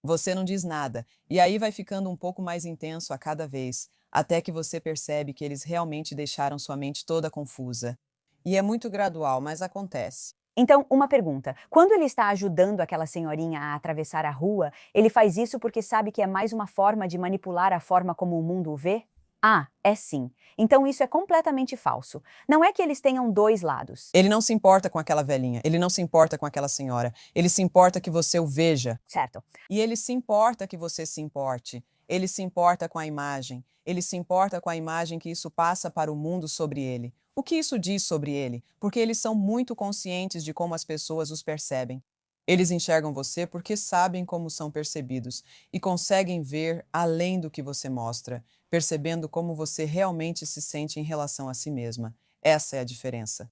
Você não diz nada. E aí vai ficando um pouco mais intenso a cada vez, até que você percebe que eles realmente deixaram sua mente toda confusa. E é muito gradual, mas acontece. Então, uma pergunta: quando ele está ajudando aquela senhorinha a atravessar a rua, ele faz isso porque sabe que é mais uma forma de manipular a forma como o mundo o vê? Ah, é sim. Então isso é completamente falso. Não é que eles tenham dois lados. Ele não se importa com aquela velhinha, ele não se importa com aquela senhora, ele se importa que você o veja. Certo. E ele se importa que você se importe. Ele se importa com a imagem. Ele se importa com a imagem que isso passa para o mundo sobre ele. O que isso diz sobre ele? Porque eles são muito conscientes de como as pessoas os percebem. Eles enxergam você porque sabem como são percebidos e conseguem ver além do que você mostra, percebendo como você realmente se sente em relação a si mesma. Essa é a diferença.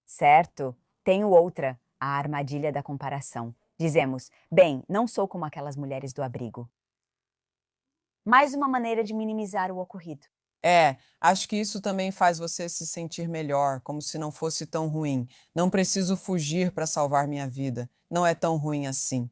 Certo. Tenho outra, a armadilha da comparação. Dizemos: bem, não sou como aquelas mulheres do abrigo. Mais uma maneira de minimizar o ocorrido. Acho que isso também faz você se sentir melhor, como se não fosse tão ruim. Não preciso fugir para salvar minha vida. Não é tão ruim assim.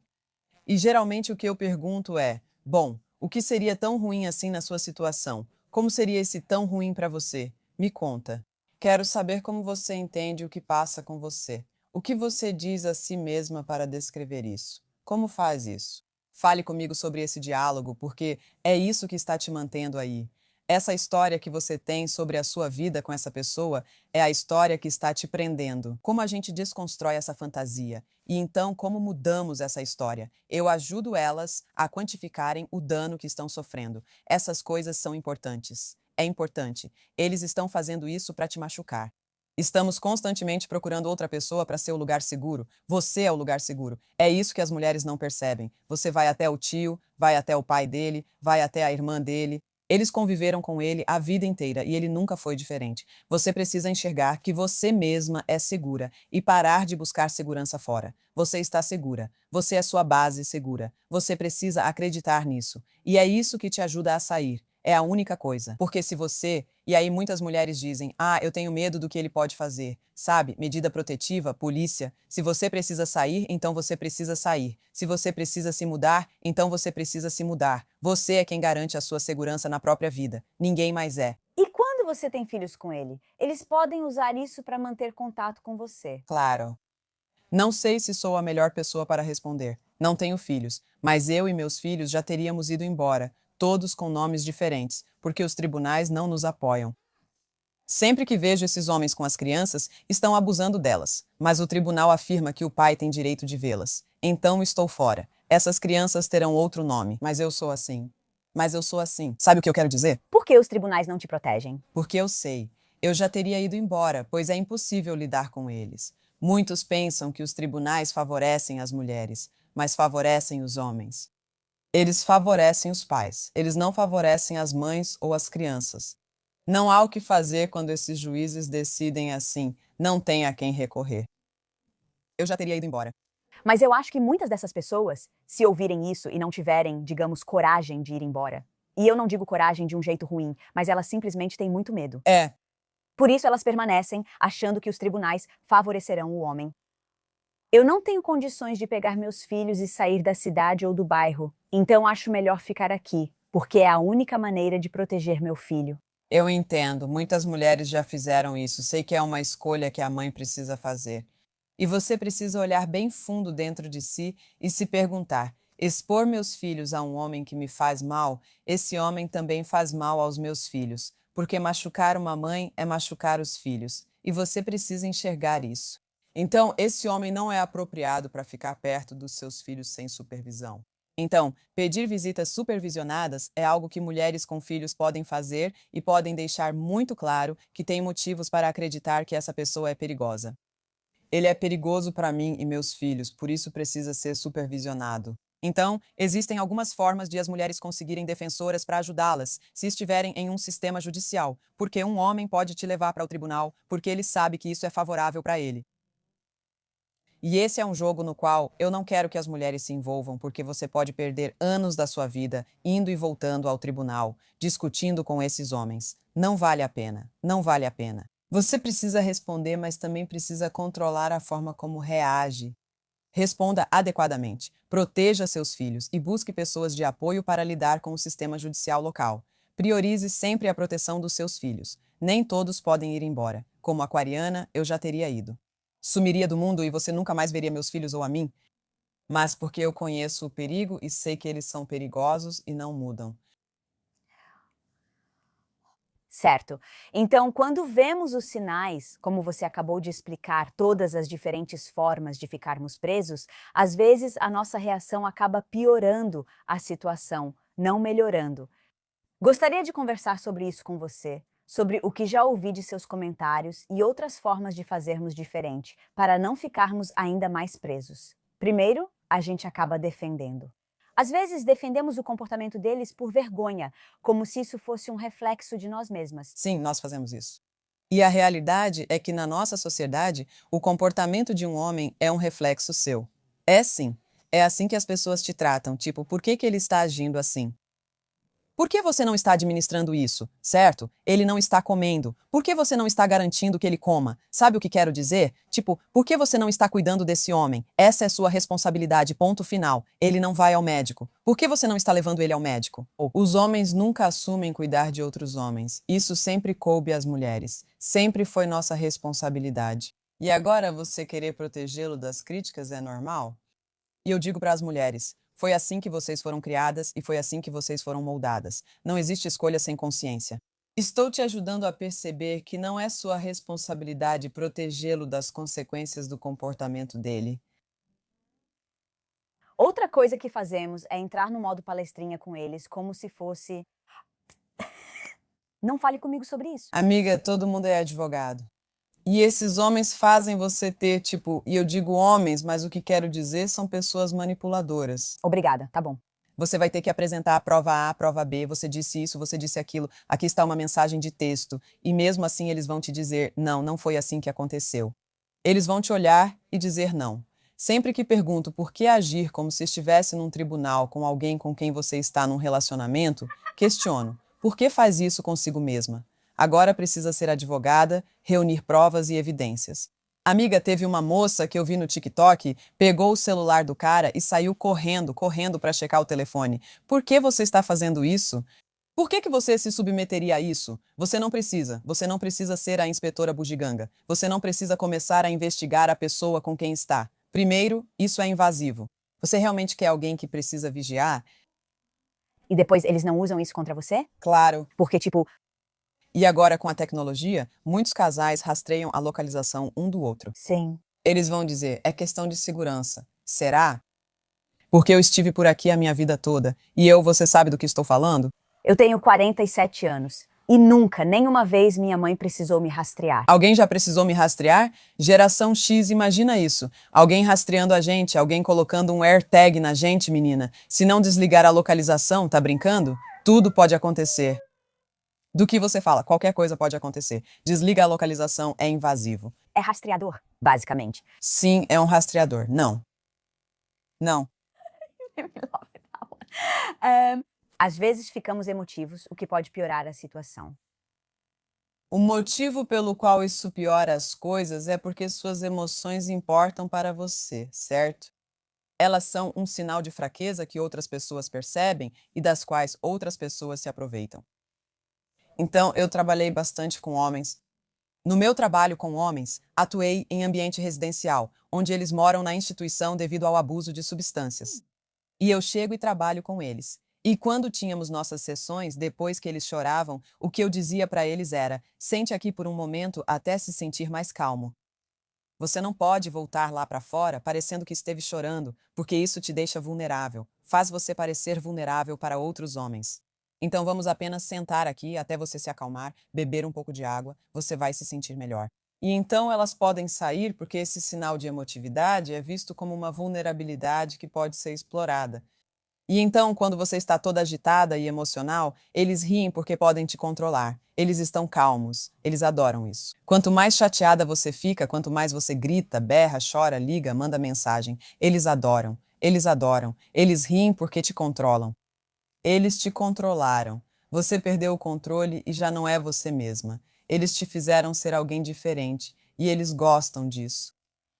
E geralmente o que eu pergunto é: bom, o que seria tão ruim assim na sua situação? Como seria esse tão ruim para você? Me conta. Quero saber como você entende o que passa com você. O que você diz a si mesma para descrever isso? Como faz isso? Fale comigo sobre esse diálogo, porque é isso que está te mantendo aí. Essa história que você tem sobre a sua vida com essa pessoa é a história que está te prendendo. Como a gente desconstrói essa fantasia? E então, como mudamos essa história? Eu ajudo elas a quantificarem o dano que estão sofrendo. Essas coisas são importantes. É importante. Eles estão fazendo isso para te machucar. Estamos constantemente procurando outra pessoa para ser o lugar seguro. Você é o lugar seguro. É isso que as mulheres não percebem. Você vai até o tio, vai até o pai dele, vai até a irmã dele. Eles conviveram com ele a vida inteira e ele nunca foi diferente. Você precisa enxergar que você mesma é segura e parar de buscar segurança fora. Você está segura. Você é sua base segura. Você precisa acreditar nisso. E é isso que te ajuda a sair. É a única coisa. Porque se você... E aí muitas mulheres dizem, eu tenho medo do que ele pode fazer. Sabe? Medida protetiva, polícia. Se você precisa sair, então você precisa sair. Se você precisa se mudar, então você precisa se mudar. Você é quem garante a sua segurança na própria vida. Ninguém mais é. E quando você tem filhos com ele, eles podem usar isso para manter contato com você. Claro. Não sei se sou a melhor pessoa para responder. Não tenho filhos, mas eu e meus filhos já teríamos ido embora, todos com nomes diferentes, porque os tribunais não nos apoiam. Sempre que vejo esses homens com as crianças, estão abusando delas, mas o tribunal afirma que o pai tem direito de vê-las. Então estou fora. Essas crianças terão outro nome, mas eu sou assim. Mas eu sou assim. Sabe o que eu quero dizer? Por que os tribunais não te protegem? Porque eu sei. Eu já teria ido embora, pois é impossível lidar com eles. Muitos pensam que os tribunais favorecem as mulheres, mas favorecem os homens. Eles favorecem os pais, eles não favorecem as mães ou as crianças. Não há o que fazer quando esses juízes decidem assim, não tem a quem recorrer. Eu já teria ido embora. Mas eu acho que muitas dessas pessoas, se ouvirem isso e não tiverem, digamos, coragem de ir embora, e eu não digo coragem de um jeito ruim, mas elas simplesmente têm muito medo. É, Por isso elas permanecem achando que os tribunais favorecerão o homem. Eu não tenho condições de pegar meus filhos e sair da cidade ou do bairro, então acho melhor ficar aqui, porque é a única maneira de proteger meu filho. eu entendo, muitas mulheres já fizeram isso, sei que é uma escolha que a mãe precisa fazer. E você precisa olhar bem fundo dentro de si e se perguntar: expor meus filhos a um homem que me faz mal, esse homem também faz mal aos meus filhos, porque machucar uma mãe é machucar os filhos, e você precisa enxergar isso. Então, esse homem não é apropriado para ficar perto dos seus filhos sem supervisão. Então, pedir visitas supervisionadas é algo que mulheres com filhos podem fazer e podem deixar muito claro que têm motivos para acreditar que essa pessoa é perigosa. Ele é perigoso para mim e meus filhos, por isso precisa ser supervisionado. Então, existem algumas formas de as mulheres conseguirem defensoras para ajudá-las, se estiverem em um sistema judicial, porque um homem pode te levar para o tribunal, porque ele sabe que isso é favorável para ele. E esse é um jogo no qual eu não quero que as mulheres se envolvam, porque você pode perder anos da sua vida indo e voltando ao tribunal, discutindo com esses homens. Não vale a pena. Não vale a pena. Você precisa responder, mas também precisa controlar a forma como reage. Responda adequadamente, proteja seus filhos e busque pessoas de apoio para lidar com o sistema judicial local. Priorize sempre a proteção dos seus filhos. Nem todos podem ir embora. Como aquariana, eu já teria ido. Sumiria do mundo e você nunca mais veria meus filhos ou a mim? Mas porque eu conheço o perigo e sei que eles são perigosos e não mudam. Certo. Então, quando vemos os sinais, como você acabou de explicar, todas as diferentes formas de ficarmos presos, às vezes a nossa reação acaba piorando a situação, não melhorando. Gostaria de conversar sobre isso com você, sobre o que já ouvi de seus comentários e outras formas de fazermos diferente, para não ficarmos ainda mais presos. Primeiro, a gente acaba defendendo. Às vezes, defendemos o comportamento deles por vergonha, como se isso fosse um reflexo de nós mesmas. Sim, nós fazemos isso. E a realidade é que na nossa sociedade, o comportamento de um homem é um reflexo seu. É sim. É assim que as pessoas te tratam, tipo, por que ele está agindo assim? Por que você não está administrando isso, certo? Ele não está comendo. Por que você não está garantindo que ele coma? Sabe o que quero dizer? Tipo, por que você não está cuidando desse homem? Essa é sua responsabilidade, ponto final. Ele não vai ao médico. Por que você não está levando ele ao médico? Os homens nunca assumem cuidar de outros homens. Isso sempre coube às mulheres. Sempre foi nossa responsabilidade. E agora você querer protegê-lo das críticas é normal? E eu digo para as mulheres, Foi assim que vocês foram criadas e foi assim que vocês foram moldadas. Não existe escolha sem consciência. Estou te ajudando a perceber que não é sua responsabilidade protegê-lo das consequências do comportamento dele. Outra coisa que fazemos é entrar no modo palestrinha com eles, como se fosse: não fale comigo sobre isso. Amiga, todo mundo é advogado. E esses homens fazem você ter, tipo, e eu digo homens, mas o que quero dizer são pessoas manipuladoras. Obrigada, tá bom. Você vai ter que apresentar a prova A, a prova B, você disse isso, você disse aquilo, aqui está uma mensagem de texto. E mesmo assim eles vão te dizer, não, não foi assim que aconteceu. Eles vão te olhar e dizer não. Sempre que pergunto por que agir como se estivesse num tribunal com alguém com quem você está num relacionamento, questiono, por que faz isso consigo mesma? Agora precisa ser advogada, reunir provas e evidências. Amiga, teve uma moça que eu vi no TikTok, pegou o celular do cara e saiu correndo para checar o telefone. Por que você está fazendo isso? Por que você se submeteria a isso? Você não precisa ser a inspetora bugiganga. Você não precisa começar a investigar a pessoa com quem está. Primeiro, isso é invasivo. Você realmente quer alguém que precisa vigiar? E depois eles não usam isso contra você? Claro. Porque, tipo, E agora, com a tecnologia, muitos casais rastreiam a localização um do outro. sim. Eles vão dizer, é questão de segurança. Será? Porque eu estive por aqui a minha vida toda. E você sabe do que estou falando? Eu tenho 47 anos e nunca, nenhuma vez, minha mãe precisou me rastrear. Alguém já precisou me rastrear? Geração X, imagina isso. Alguém rastreando a gente, alguém colocando um AirTag na gente, menina. Se não desligar a localização, tá brincando? Tudo pode acontecer. Do que você fala, qualquer coisa pode acontecer. Desliga a localização, é invasivo. É rastreador, basicamente. Sim, é um rastreador. Não. Não. Às vezes ficamos emotivos, o que pode piorar a situação. O motivo pelo qual isso piora as coisas é porque suas emoções importam para você, certo? Elas são um sinal de fraqueza que outras pessoas percebem e das quais outras pessoas se aproveitam. Então, eu trabalhei bastante com homens. No meu trabalho com homens, atuei em ambiente residencial, onde eles moram na instituição devido ao abuso de substâncias. E eu chego e trabalho com eles. E quando tínhamos nossas sessões, depois que eles choravam, o que eu dizia para eles era: sente aqui por um momento até se sentir mais calmo. Você não pode voltar lá para fora parecendo que esteve chorando, porque isso te deixa vulnerável, faz você parecer vulnerável para outros homens. Então vamos apenas sentar aqui até você se acalmar, beber um pouco de água, você vai se sentir melhor. E então elas podem sair porque esse sinal de emotividade é visto como uma vulnerabilidade que pode ser explorada. E então, quando você está toda agitada e emocional, eles riem porque podem te controlar. Eles estão calmos. Eles adoram isso. Quanto mais chateada você fica, quanto mais você grita, berra, chora, liga, manda mensagem, eles adoram. Eles adoram. Eles riem porque te controlam. Eles te controlaram. Você perdeu o controle e já não é você mesma. Eles te fizeram ser alguém diferente e eles gostam disso.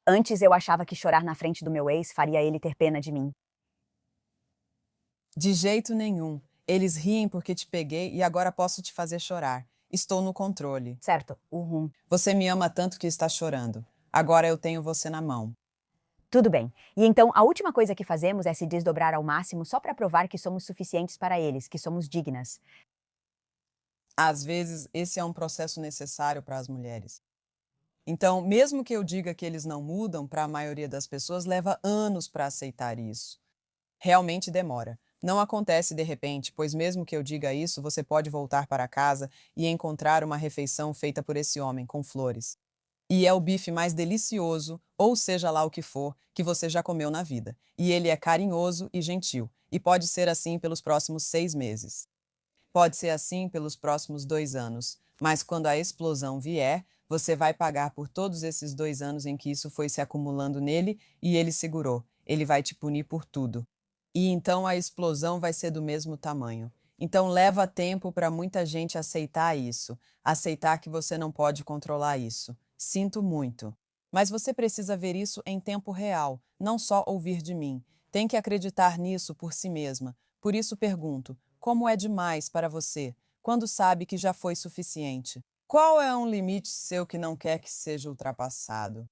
Antes eu achava que chorar na frente do meu ex faria ele ter pena de mim. De jeito nenhum. Eles riem porque te peguei e agora posso te fazer chorar. Estou no controle. Certo, uhum. Você me ama tanto que está chorando. Agora eu tenho você na mão. Tudo bem. E então a última coisa que fazemos é se desdobrar ao máximo só para provar que somos suficientes para eles, que somos dignas. Às vezes, esse é um processo necessário para as mulheres. Então, mesmo que eu diga que eles não mudam, para a maioria das pessoas leva anos para aceitar isso. Realmente demora. Não acontece de repente, pois mesmo que eu diga isso, você pode voltar para casa e encontrar uma refeição feita por esse homem com flores. E é o bife mais delicioso, ou seja lá o que for, que você já comeu na vida. E ele é carinhoso e gentil. E pode ser assim pelos próximos 6 meses. Pode ser assim pelos próximos 2 anos. Mas quando a explosão vier, você vai pagar por todos esses 2 anos em que isso foi se acumulando nele e ele segurou. Ele vai te punir por tudo. E então a explosão vai ser do mesmo tamanho. Então leva tempo para muita gente aceitar isso, aceitar que você não pode controlar isso. Sinto muito. Mas você precisa ver isso em tempo real, não só ouvir de mim. Tem que acreditar nisso por si mesma. Por isso pergunto: como é demais para você? Quando sabe que já foi suficiente? Qual é um limite seu que não quer que seja ultrapassado?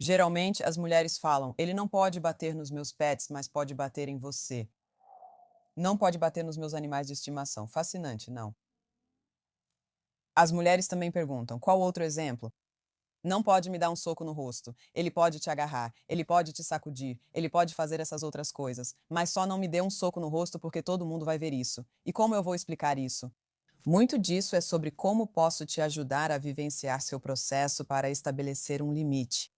Geralmente, as mulheres falam: ele não pode bater nos meus pets, mas pode bater em você. Não pode bater nos meus animais de estimação. Fascinante, não? As mulheres também perguntam: qual outro exemplo? Não pode me dar um soco no rosto. Ele pode te agarrar, ele pode te sacudir, ele pode fazer essas outras coisas, mas só não me dê um soco no rosto porque todo mundo vai ver isso. E como eu vou explicar isso? Muito disso é sobre como posso te ajudar a vivenciar seu processo para estabelecer um limite.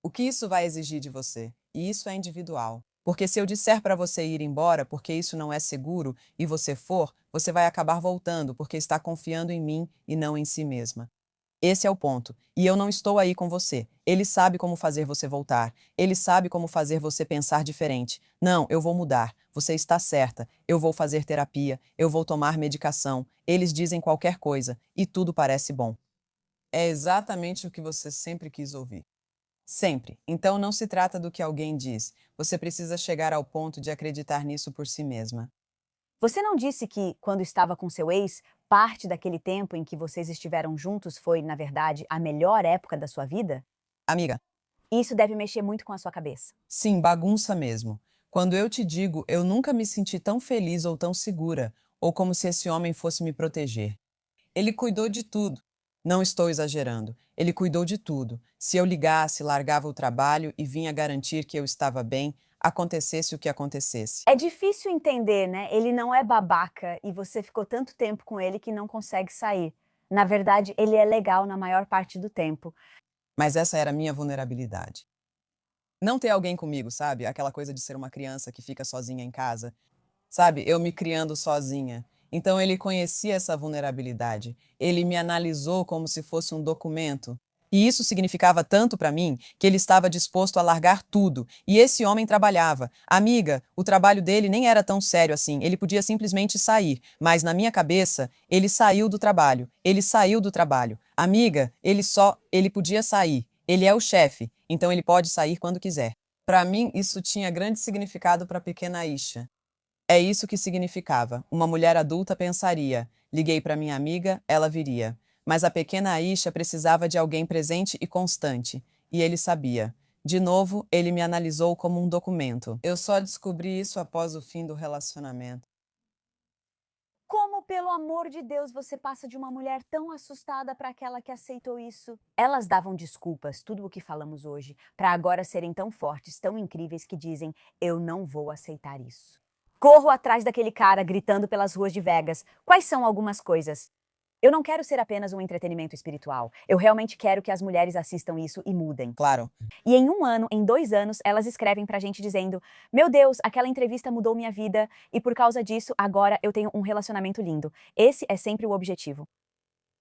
O que isso vai exigir de você? E isso é individual. Porque se eu disser para você ir embora porque isso não é seguro e você for, você vai acabar voltando porque está confiando em mim e não em si mesma. Esse é o ponto. E eu não estou aí com você. Ele sabe como fazer você voltar. Ele sabe como fazer você pensar diferente. Não, eu vou mudar. Você está certa. Eu vou fazer terapia. Eu vou tomar medicação. Eles dizem qualquer coisa. E tudo parece bom. É exatamente o que você sempre quis ouvir. Sempre. Então não se trata do que alguém diz. Você precisa chegar ao ponto de acreditar nisso por si mesma. Você não disse que, quando estava com seu ex, parte daquele tempo em que vocês estiveram juntos foi, na verdade, a melhor época da sua vida? Amiga, Isso deve mexer muito com a sua cabeça. sim, bagunça mesmo. Quando eu te digo, eu nunca me senti tão feliz ou tão segura, ou como se esse homem fosse me proteger. Ele cuidou de tudo. Não estou exagerando. Ele cuidou de tudo. Se eu ligasse, largava o trabalho e vinha garantir que eu estava bem, acontecesse o que acontecesse. É difícil entender, né? Ele não é babaca e você ficou tanto tempo com ele que não consegue sair. Na verdade, ele é legal na maior parte do tempo. Mas essa era a minha vulnerabilidade. Não ter alguém comigo, sabe? Aquela coisa de ser uma criança que fica sozinha em casa. Sabe, eu me criando sozinha. Então ele conhecia essa vulnerabilidade. Ele me analisou como se fosse um documento. E isso significava tanto para mim que ele estava disposto a largar tudo. E esse homem trabalhava. Amiga, o trabalho dele nem era tão sério assim. Ele podia simplesmente sair. Mas na minha cabeça, ele saiu do trabalho. Ele saiu do trabalho. Amiga, ele podia sair. Ele é o chefe, então ele pode sair quando quiser. Para mim, isso tinha grande significado para a pequena Isha. É isso que significava. Uma mulher adulta pensaria: liguei para minha amiga, ela viria. Mas a pequena Aisha precisava de alguém presente e constante. E ele sabia. De novo, ele me analisou como um documento. Eu só descobri isso após o fim do relacionamento. Como, pelo amor de Deus, você passa de uma mulher tão assustada para aquela que aceitou isso? Elas davam desculpas, tudo o que falamos hoje, para agora serem tão fortes, tão incríveis que dizem: eu não vou aceitar isso. Corro atrás daquele cara gritando pelas ruas de Vegas. Quais são algumas coisas? Eu não quero ser apenas um entretenimento espiritual. Eu realmente quero que as mulheres assistam isso e mudem. Claro, E em 1 ano, em 2 anos, elas escrevem pra gente dizendo: meu Deus, aquela entrevista mudou minha vida e por causa disso, agora eu tenho um relacionamento lindo. Esse é sempre o objetivo.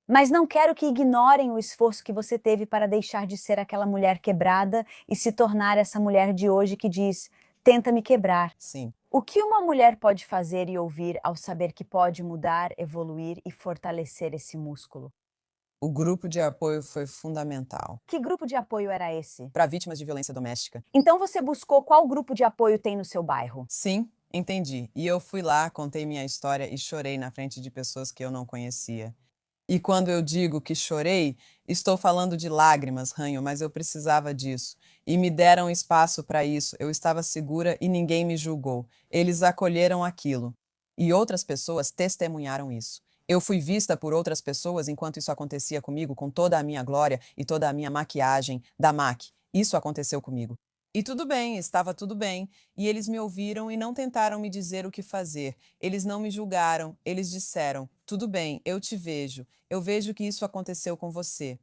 Mas não quero que ignorem o esforço que você teve para deixar de ser aquela mulher quebrada e se tornar essa mulher de hoje que diz: tenta me quebrar. sim. O que uma mulher pode fazer e ouvir ao saber que pode mudar, evoluir e fortalecer esse músculo? O grupo de apoio foi fundamental Que grupo de apoio era esse? para vítimas de violência doméstica. Então você buscou qual grupo de apoio tem no seu bairro? Sim, entendi. E eu fui lá, contei minha história e chorei na frente de pessoas que eu não conhecia. E quando eu digo que chorei, estou falando de lágrimas, ranho, mas eu precisava disso. E me deram espaço para isso. Eu estava segura e ninguém me julgou. Eles acolheram aquilo. E outras pessoas testemunharam isso. Eu fui vista por outras pessoas enquanto isso acontecia comigo, com toda a minha glória e toda a minha maquiagem da MAC. Isso aconteceu comigo. E tudo bem, estava tudo bem. E eles me ouviram e não tentaram me dizer o que fazer. Eles não me julgaram. Eles disseram: tudo bem, eu te vejo. Eu vejo que isso aconteceu com você.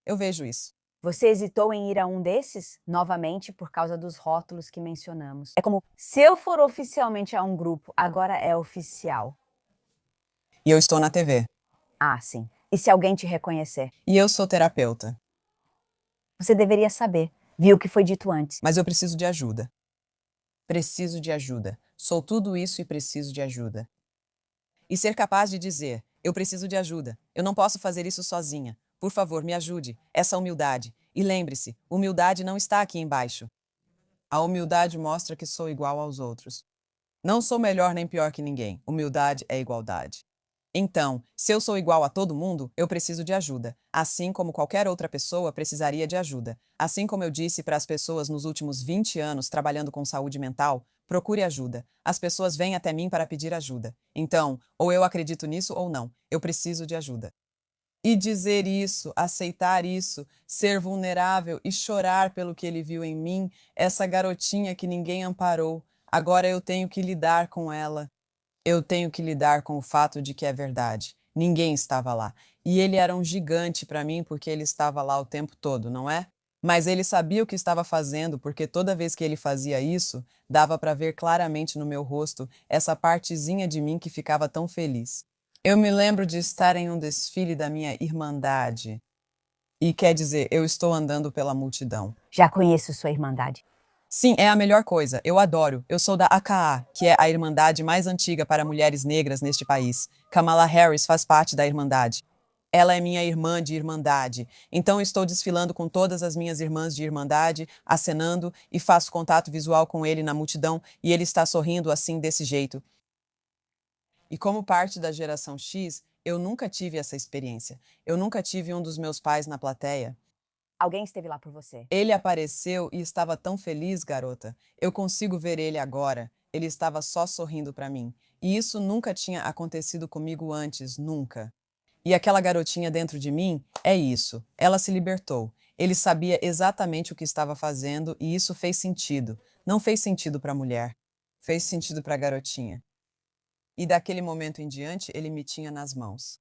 Eu vejo isso. Você hesitou em ir a um desses? Novamente, por causa dos rótulos que mencionamos. É como: se eu for oficialmente a um grupo, agora é oficial. E eu estou na TV. Ah, sim. E se alguém te reconhecer? E eu sou terapeuta. Você deveria saber. Viu o que foi dito antes. Mas eu preciso de ajuda. Preciso de ajuda. Sou tudo isso e preciso de ajuda. E ser capaz de dizer: eu preciso de ajuda. Eu não posso fazer isso sozinha. Por favor, me ajude. Essa humildade. E lembre-se, humildade não está aqui embaixo. A humildade mostra que sou igual aos outros. Não sou melhor nem pior que ninguém. Humildade é igualdade. Então, se eu sou igual a todo mundo, eu preciso de ajuda, assim como qualquer outra pessoa precisaria de ajuda. Assim como eu disse para as pessoas nos últimos 20 anos trabalhando com saúde mental, procure ajuda. As pessoas vêm até mim para pedir ajuda. Então, ou eu acredito nisso ou não, eu preciso de ajuda. E dizer isso, aceitar isso, ser vulnerável e chorar pelo que ele viu em mim, essa garotinha que ninguém amparou, agora eu tenho que lidar com ela. Eu tenho que lidar com o fato de que é verdade. Ninguém estava lá. E ele era um gigante para mim porque ele estava lá o tempo todo, não é? Mas ele sabia o que estava fazendo porque toda vez que ele fazia isso, dava para ver claramente no meu rosto essa partezinha de mim que ficava tão feliz. Eu me lembro de estar em um desfile da minha irmandade. E quer dizer, eu estou andando pela multidão. Já conheço sua irmandade. Sim, é a melhor coisa. Eu adoro. Eu sou da AKA, que é a irmandade mais antiga para mulheres negras neste país. Kamala Harris faz parte da irmandade. Ela é minha irmã de irmandade. Então estou desfilando com todas as minhas irmãs de irmandade, acenando e faço contato visual com ele na multidão e ele está sorrindo assim desse jeito. E como parte da geração X, eu nunca tive essa experiência. Eu nunca tive um dos meus pais na plateia. Alguém esteve lá por você. Ele apareceu e estava tão feliz, garota. Eu consigo ver ele agora. Ele estava só sorrindo para mim. E isso nunca tinha acontecido comigo antes, nunca. E aquela garotinha dentro de mim é isso. Ela se libertou. Ele sabia exatamente o que estava fazendo e isso fez sentido. Não fez sentido para a mulher. Fez sentido para a garotinha. E daquele momento em diante, ele me tinha nas mãos.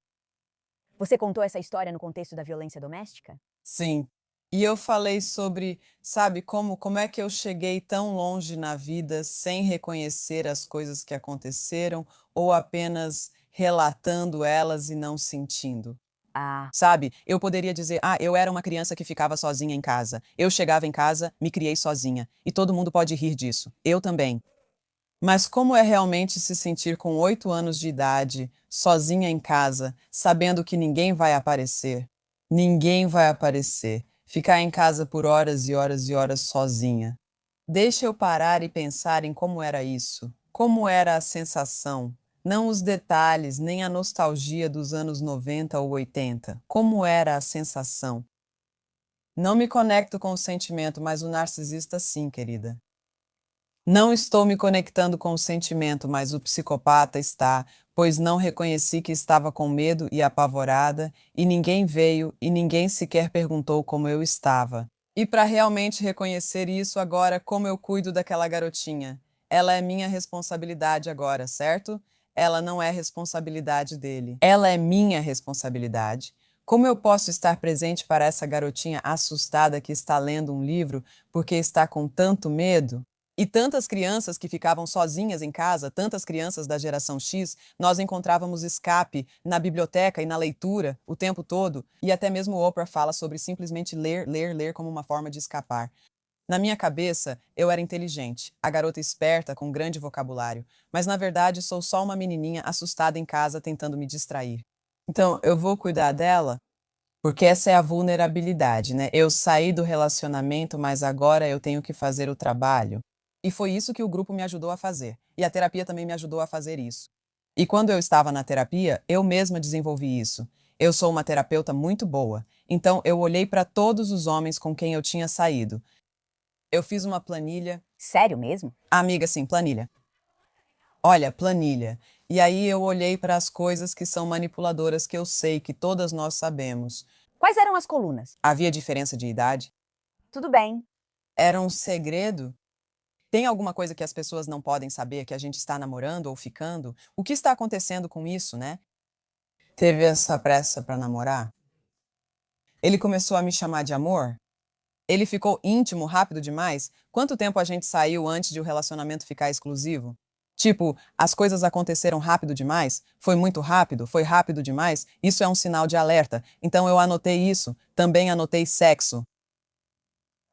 Você contou essa história no contexto da violência doméstica? Sim. E eu falei sobre, sabe, como é que eu cheguei tão longe na vida sem reconhecer as coisas que aconteceram ou apenas relatando elas e não sentindo. Ah, Sabe, eu poderia dizer, eu era uma criança que ficava sozinha em casa. Eu chegava em casa, me criei sozinha. E todo mundo pode rir disso. Eu também. Mas como é realmente se sentir com 8 anos de idade, sozinha em casa, sabendo que ninguém vai aparecer? Ninguém vai aparecer. Ficar em casa por horas e horas e horas sozinha. Deixa eu parar e pensar em como era isso. Como era a sensação. Não os detalhes, nem a nostalgia dos anos 90 ou 80. Como era a sensação. Não me conecto com o sentimento, mas o narcisista sim, querida. Não estou me conectando com o sentimento, mas o psicopata está, pois não reconheci que estava com medo e apavorada, e ninguém veio e ninguém sequer perguntou como eu estava. E para realmente reconhecer isso agora, como eu cuido daquela garotinha? Ela é minha responsabilidade agora, certo? Ela não é responsabilidade dele. Ela é minha responsabilidade. Como eu posso estar presente para essa garotinha assustada que está lendo um livro porque está com tanto medo? E tantas crianças que ficavam sozinhas em casa, tantas crianças da geração X, nós encontrávamos escape na biblioteca e na leitura o tempo todo, e até mesmo Oprah fala sobre simplesmente ler, ler, ler como uma forma de escapar. Na minha cabeça, eu era inteligente, a garota esperta com grande vocabulário, mas na verdade sou só uma menininha assustada em casa tentando me distrair. Então, eu vou cuidar dela porque essa é a vulnerabilidade, né? Eu saí do relacionamento, mas agora eu tenho que fazer o trabalho. E foi isso que o grupo me ajudou a fazer. E a terapia também me ajudou a fazer isso. E quando eu estava na terapia, eu mesma desenvolvi isso. Eu sou uma terapeuta muito boa. Então eu olhei para todos os homens com quem eu tinha saído. Eu fiz uma planilha. sério mesmo? Amiga, sim, planilha. Olha, planilha. E aí eu olhei para as coisas que são manipuladoras que eu sei que todas nós sabemos. Quais eram as colunas? Havia diferença de idade? Tudo bem. Era um segredo? Tem alguma coisa que as pessoas não podem saber, que a gente está namorando ou ficando? O que está acontecendo com isso, né? Teve essa pressa para namorar? Ele começou a me chamar de amor? Ele ficou íntimo rápido demais? Quanto tempo a gente saiu antes de o relacionamento ficar exclusivo? Tipo, as coisas aconteceram rápido demais? Foi muito rápido? Foi rápido demais? Isso é um sinal de alerta. Então eu anotei isso. Também anotei sexo.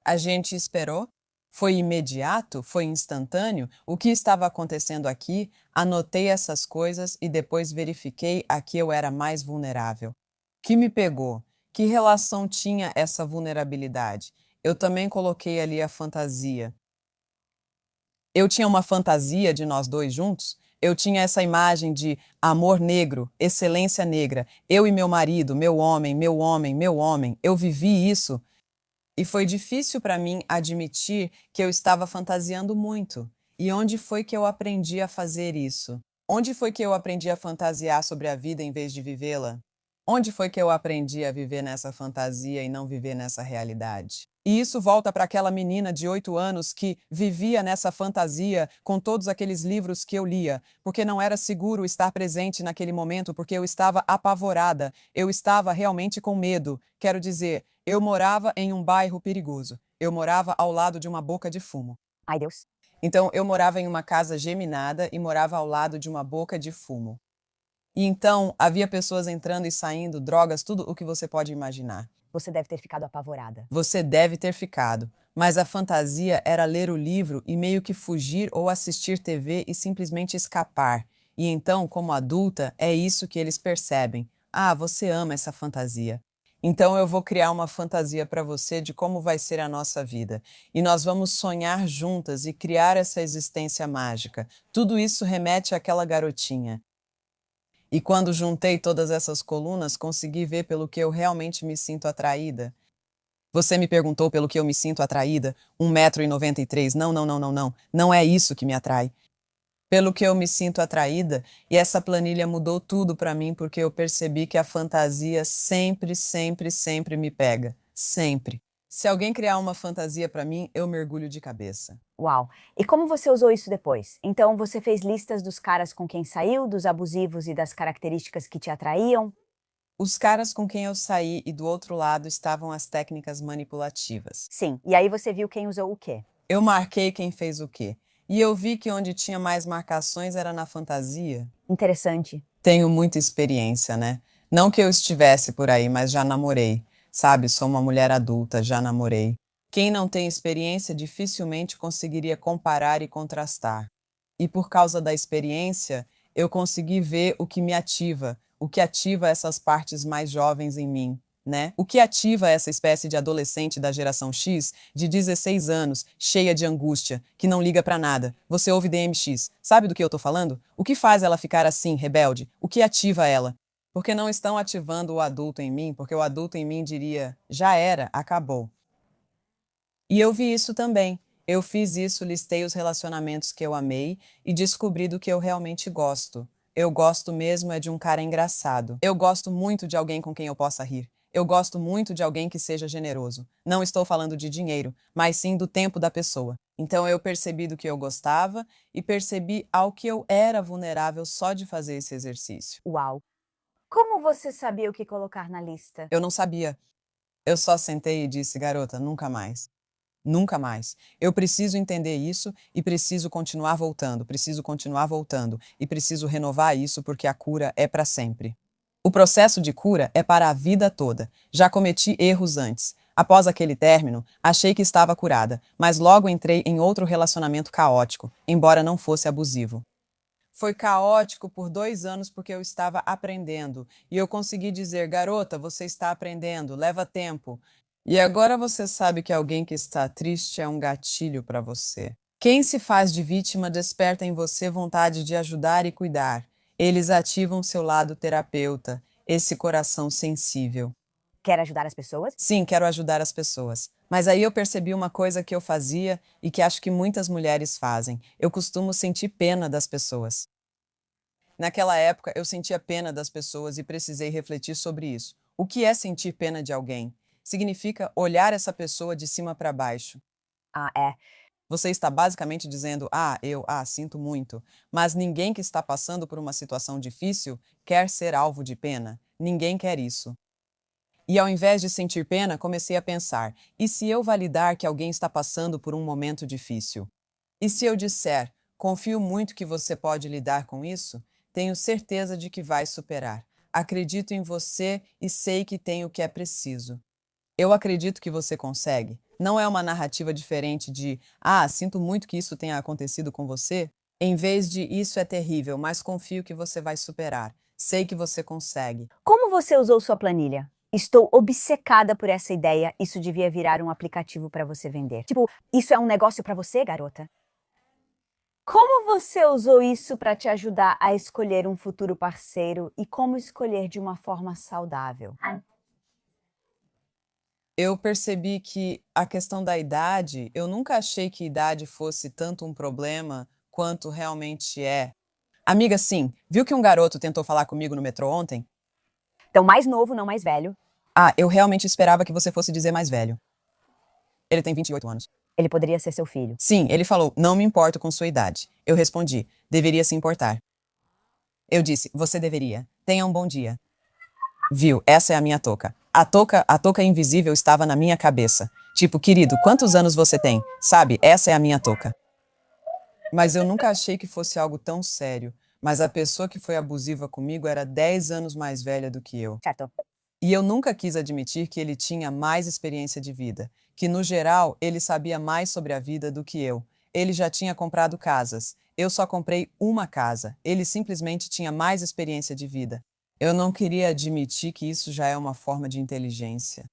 A gente esperou? Foi imediato? Foi instantâneo? O que estava acontecendo aqui? Anotei essas coisas e depois verifiquei a que eu era mais vulnerável. Que me pegou? Que relação tinha essa vulnerabilidade? Eu também coloquei ali a fantasia. Eu tinha uma fantasia de nós dois juntos? Eu tinha essa imagem de amor negro, excelência negra. Eu e meu marido, meu homem, meu homem, meu homem. Eu vivi isso e foi difícil para mim admitir que eu estava fantasiando muito. E onde foi que eu aprendi a fazer isso? Onde foi que eu aprendi a fantasiar sobre a vida em vez de vivê-la? Onde foi que eu aprendi a viver nessa fantasia e não viver nessa realidade? E isso volta para aquela menina de 8 anos que vivia nessa fantasia com todos aqueles livros que eu lia, porque não era seguro estar presente naquele momento, porque eu estava apavorada, eu estava realmente com medo. Quero dizer, eu morava em um bairro perigoso, eu morava ao lado de uma boca de fumo. Ai, Deus. Então, eu morava em uma casa geminada e morava ao lado de uma boca de fumo. E então, havia pessoas entrando e saindo, drogas, tudo o que você pode imaginar. Você deve ter ficado apavorada. Você deve ter ficado. Mas a fantasia era ler o livro e meio que fugir ou assistir TV e simplesmente escapar. E então, como adulta, é isso que eles percebem. Ah, você ama essa fantasia. Então eu vou criar uma fantasia para você de como vai ser a nossa vida. E nós vamos sonhar juntas e criar essa existência mágica. Tudo isso remete àquela garotinha. E quando juntei todas essas colunas, consegui ver pelo que eu realmente me sinto atraída. Você me perguntou pelo que eu me sinto atraída? 1,93 m. Não, não, não, não, não. Não é isso que me atrai. Pelo que eu me sinto atraída, e essa planilha mudou tudo para mim porque eu percebi que a fantasia sempre, sempre, sempre me pega. Sempre. Se alguém criar uma fantasia para mim, eu mergulho de cabeça. Uau! E como você usou isso depois? Então, você fez listas dos caras com quem saiu, dos abusivos e das características que te atraíam? Os caras com quem eu saí e do outro lado estavam as técnicas manipulativas. Sim. E aí você viu quem usou o quê? Eu marquei quem fez o quê. E eu vi que onde tinha mais marcações era na fantasia. Interessante. Tenho muita experiência, né? Não que eu estivesse por aí, mas já namorei. Sabe, sou uma mulher adulta, já namorei. Quem não tem experiência dificilmente conseguiria comparar e contrastar. E por causa da experiência, eu consegui ver o que me ativa, o que ativa essas partes mais jovens em mim, né? O que ativa essa espécie de adolescente da geração X, de 16 anos, cheia de angústia, que não liga pra nada. Você ouve DMX, sabe do que eu tô falando? O que faz ela ficar assim, rebelde? O que ativa ela? Porque não estão ativando o adulto em mim, porque o adulto em mim diria, já era, acabou. E eu vi isso também. Eu fiz isso, listei os relacionamentos que eu amei e descobri do que eu realmente gosto. Eu gosto mesmo é de um cara engraçado. Eu gosto muito de alguém com quem eu possa rir. Eu gosto muito de alguém que seja generoso. Não estou falando de dinheiro, mas sim do tempo da pessoa. Então eu percebi do que eu gostava e percebi ao que eu era vulnerável só de fazer esse exercício. Uau! Como você sabia o que colocar na lista? Eu não sabia. Eu só sentei e disse, garota, nunca mais. Nunca mais. Eu preciso entender isso e preciso continuar voltando, e preciso renovar isso porque a cura é para sempre. O processo de cura é para a vida toda. Já cometi erros antes. Após aquele término, achei que estava curada, mas logo entrei em outro relacionamento caótico, embora não fosse abusivo. Foi caótico por 2 anos porque eu estava aprendendo. E eu consegui dizer, garota, você está aprendendo, leva tempo. E agora você sabe que alguém que está triste é um gatilho para você. Quem se faz de vítima desperta em você vontade de ajudar e cuidar. Eles ativam seu lado terapeuta, esse coração sensível. Quer ajudar as pessoas? Sim, quero ajudar as pessoas. Mas aí eu percebi uma coisa que eu fazia e que acho que muitas mulheres fazem. Eu costumo sentir pena das pessoas. Naquela época, eu sentia pena das pessoas e precisei refletir sobre isso. O que é sentir pena de alguém? Significa olhar essa pessoa de cima para baixo. Ah, é. Você está basicamente dizendo, sinto muito. Mas ninguém que está passando por uma situação difícil quer ser alvo de pena. Ninguém quer isso. E ao invés de sentir pena, comecei a pensar, e se eu validar que alguém está passando por um momento difícil? E se eu disser, confio muito que você pode lidar com isso? Tenho certeza de que vai superar. Acredito em você e sei que tem o que é preciso. Eu acredito que você consegue. Não é uma narrativa diferente de, sinto muito que isso tenha acontecido com você. Em vez de, isso é terrível, mas confio que você vai superar. Sei que você consegue. Como você usou sua planilha? Estou obcecada por essa ideia. Isso devia virar um aplicativo para você vender. Tipo, isso é um negócio para você, garota? Como você usou isso para te ajudar a escolher um futuro parceiro e como escolher de uma forma saudável? Eu percebi que a questão da idade, eu nunca achei que idade fosse tanto um problema quanto realmente é. Amiga, sim, viu que um garoto tentou falar comigo no metrô ontem? Então, mais novo, não mais velho. Ah, eu realmente esperava que você fosse dizer mais velho. Ele tem 28 anos. Ele poderia ser seu filho. Sim, ele falou, não me importo com sua idade. Eu respondi, deveria se importar. Eu disse, você deveria. Tenha um bom dia. Viu, essa é a minha touca. A touca invisível estava na minha cabeça. Tipo, querido, quantos anos você tem? Sabe, essa é a minha touca. Mas eu nunca achei que fosse algo tão sério. Mas a pessoa que foi abusiva comigo era 10 anos mais velha do que eu. Certo. E eu nunca quis admitir que ele tinha mais experiência de vida, que no geral ele sabia mais sobre a vida do que eu. Ele já tinha comprado casas. Eu só comprei uma casa. Ele simplesmente tinha mais experiência de vida. Eu não queria admitir que isso já é uma forma de inteligência.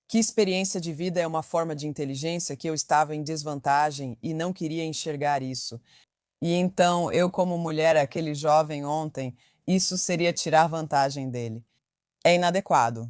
Que experiência de vida é uma forma de inteligência que eu estava em desvantagem e não queria enxergar isso. E então, eu como mulher, aquele jovem ontem, isso seria tirar vantagem dele. É inadequado.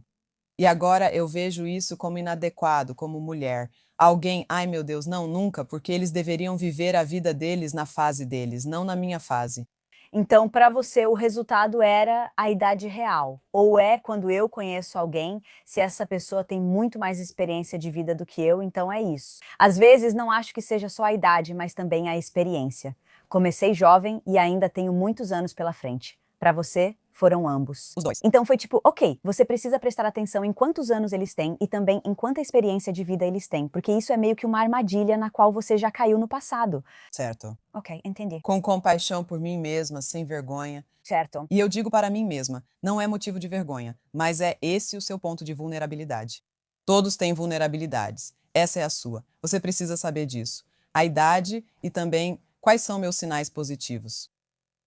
E agora eu vejo isso como inadequado, como mulher. Alguém, ai meu Deus, não, nunca, porque eles deveriam viver a vida deles na fase deles, não na minha fase. Então, para você, o resultado era a idade real. Ou é quando eu conheço alguém, se essa pessoa tem muito mais experiência de vida do que eu, então é isso. Às vezes, não acho que seja só a idade, mas também a experiência. Comecei jovem e ainda tenho muitos anos pela frente. Para você, foram ambos. Os dois. Então foi tipo, ok, você precisa prestar atenção em quantos anos eles têm e também em quanta experiência de vida eles têm, porque isso é meio que uma armadilha na qual você já caiu no passado. Certo. Ok, entendi. Com compaixão por mim mesma, sem vergonha. Certo. E eu digo para mim mesma, não é motivo de vergonha, mas é esse o seu ponto de vulnerabilidade. Todos têm vulnerabilidades. Essa é a sua. Você precisa saber disso. A idade e também quais são meus sinais positivos.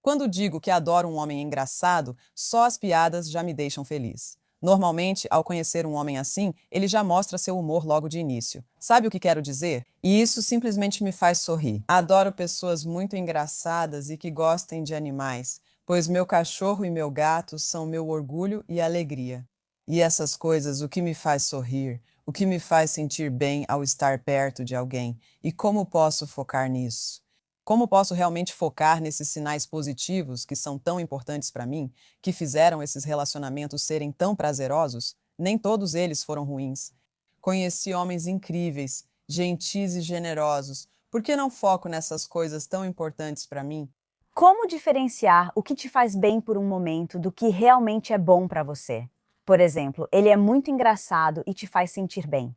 Quando digo que adoro um homem engraçado, só as piadas já me deixam feliz. Normalmente, ao conhecer um homem assim, ele já mostra seu humor logo de início. Sabe o que quero dizer? E isso simplesmente me faz sorrir. Adoro pessoas muito engraçadas e que gostem de animais, pois meu cachorro e meu gato são meu orgulho e alegria. E essas coisas, o que me faz sorrir, o que me faz sentir bem ao estar perto de alguém, e como posso focar nisso? Como posso realmente focar nesses sinais positivos que são tão importantes para mim, que fizeram esses relacionamentos serem tão prazerosos? Nem todos eles foram ruins. Conheci homens incríveis, gentis e generosos. Por que não foco nessas coisas tão importantes para mim? Como diferenciar o que te faz bem por um momento do que realmente é bom para você? Por exemplo, ele é muito engraçado e te faz sentir bem.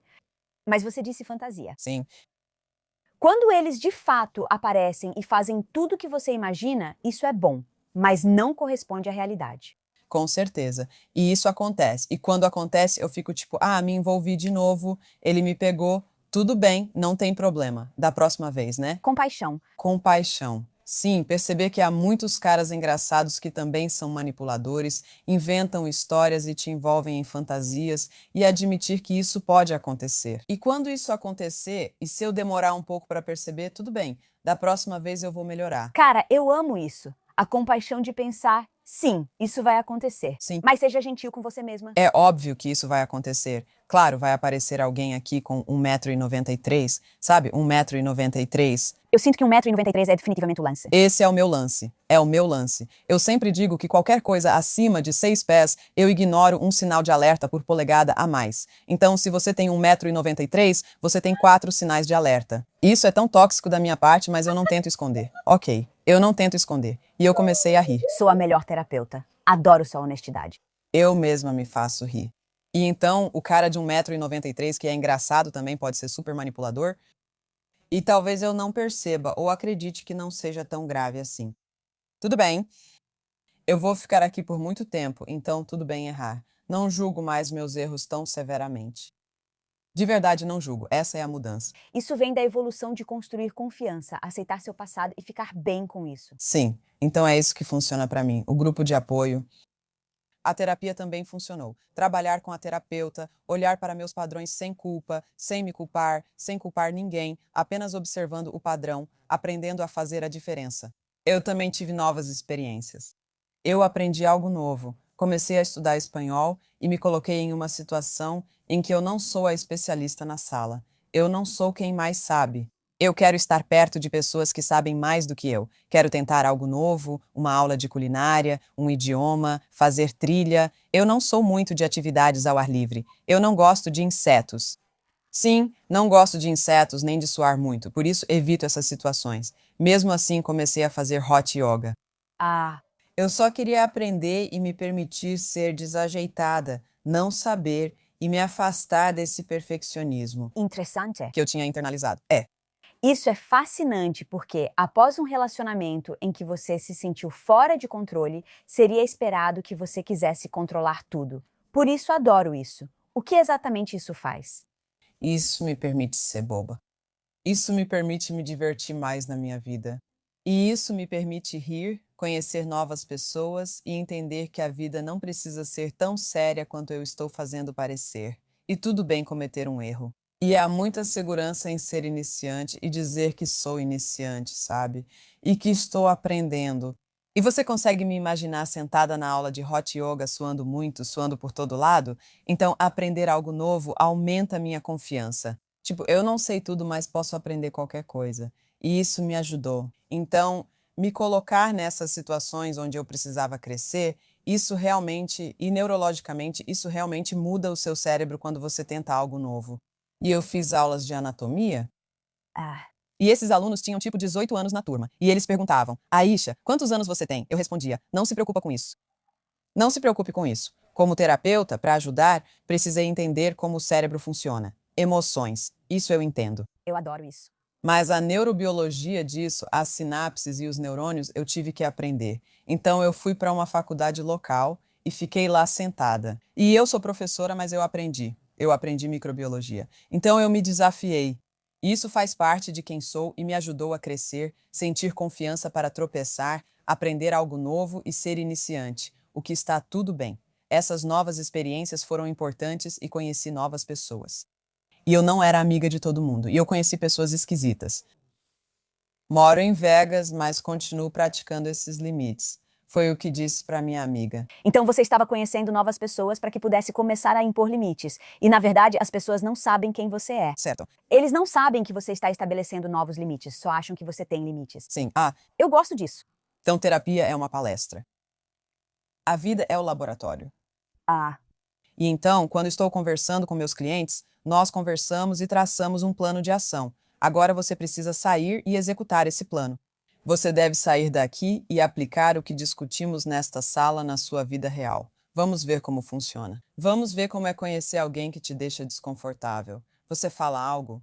Mas você disse fantasia. Sim, Quando eles de fato aparecem e fazem tudo o que você imagina, isso é bom, mas não corresponde à realidade. com certeza. E isso acontece. E quando acontece, eu fico tipo, ah, me envolvi de novo, ele me pegou, tudo bem, não tem problema. Da próxima vez, né? Compaixão. Compaixão. Sim, perceber que há muitos caras engraçados que também são manipuladores, inventam histórias e te envolvem em fantasias, e admitir que isso pode acontecer. E quando isso acontecer, e se eu demorar um pouco para perceber, tudo bem, da próxima vez eu vou melhorar. Cara, eu amo isso. A compaixão de pensar, sim, isso vai acontecer. Sim. Mas seja gentil com você mesma. É óbvio que isso vai acontecer. Claro, vai aparecer alguém aqui com 1,93 m, sabe? 1,93 m. Eu sinto que 1,93 m é definitivamente o lance. Esse é o meu lance. É o meu lance. Eu sempre digo que qualquer coisa acima de 6 pés, eu ignoro um sinal de alerta por polegada a mais. Então, se você tem 1,93 m, você tem 4 sinais de alerta. Isso é tão tóxico da minha parte, mas eu não tento esconder. Ok, eu não tento esconder. E eu comecei a rir. Sou a melhor terapeuta. Adoro sua honestidade. Eu mesma me faço rir. E então, o cara de 1,93 m, que é engraçado também, pode ser super manipulador. E talvez eu não perceba ou acredite que não seja tão grave assim. Tudo bem. Eu vou ficar aqui por muito tempo, então tudo bem errar. Não julgo mais meus erros tão severamente. De verdade, não julgo. Essa é a mudança. Isso vem da evolução de construir confiança, aceitar seu passado e ficar bem com isso. Sim, então é isso que funciona para mim. O grupo de apoio. A terapia também funcionou. Trabalhar com a terapeuta, olhar para meus padrões sem culpa, sem me culpar, sem culpar ninguém, apenas observando o padrão, aprendendo a fazer a diferença. Eu também tive novas experiências. Eu aprendi algo novo. Comecei a estudar espanhol e me coloquei em uma situação em que eu não sou a especialista na sala. Eu não sou quem mais sabe. Eu quero estar perto de pessoas que sabem mais do que eu. Quero tentar algo novo, uma aula de culinária, um idioma, fazer trilha. Eu não sou muito de atividades ao ar livre. Eu não gosto de insetos. Sim, não gosto de insetos nem de suar muito, por isso evito essas situações. Mesmo assim, comecei a fazer hot yoga. Ah, Eu só queria aprender e me permitir ser desajeitada, não saber e me afastar desse perfeccionismo interessante. que eu tinha internalizado. É. Isso é fascinante porque, após um relacionamento em que você se sentiu fora de controle, seria esperado que você quisesse controlar tudo. Por isso, adoro isso. O que exatamente isso faz? Isso me permite ser boba. Isso me permite me divertir mais na minha vida. E isso me permite rir, conhecer novas pessoas e entender que a vida não precisa ser tão séria quanto eu estou fazendo parecer. E tudo bem cometer um erro. E há muita segurança em ser iniciante e dizer que sou iniciante, sabe? E que estou aprendendo. E você consegue me imaginar sentada na aula de hot yoga suando muito, suando por todo lado? Então, aprender algo novo aumenta a minha confiança. Tipo, eu não sei tudo, mas posso aprender qualquer coisa. E isso me ajudou. Então, me colocar nessas situações onde eu precisava crescer, isso realmente, e neurologicamente, isso realmente muda o seu cérebro quando você tenta algo novo. E eu fiz aulas de anatomia, Ah, e esses alunos tinham tipo 18 anos na turma. E eles perguntavam: Aisha, quantos anos você tem? Eu respondia: não se preocupa com isso. Não se preocupe com isso. Como terapeuta, para ajudar, precisei entender como o cérebro funciona. Emoções, isso eu entendo. eu adoro isso. Mas a neurobiologia disso, as sinapses e os neurônios, eu tive que aprender. Então eu fui para uma faculdade local e fiquei lá sentada. E eu sou professora, mas eu aprendi. Eu aprendi microbiologia. Então eu me desafiei. Isso faz parte de quem sou e me ajudou a crescer, sentir confiança para tropeçar, aprender algo novo e ser iniciante, o que está tudo bem. Essas novas experiências foram importantes e conheci novas pessoas. E eu não era amiga de todo mundo. E eu conheci pessoas esquisitas. Moro em Vegas, mas continuo praticando esses limites. Foi o que disse para minha amiga. Então você estava conhecendo novas pessoas para que pudesse começar a impor limites. E na verdade, as pessoas não sabem quem você é. Certo. Eles não sabem que você está estabelecendo novos limites, só acham que você tem limites. Sim. Eu gosto disso. Então terapia é uma palestra. A vida é o laboratório. Ah, E então, quando estou conversando com meus clientes, nós conversamos e traçamos um plano de ação. Agora você precisa sair e executar esse plano. Você deve sair daqui e aplicar o que discutimos nesta sala na sua vida real. Vamos ver como funciona. Vamos ver como é conhecer alguém que te deixa desconfortável. Você fala algo?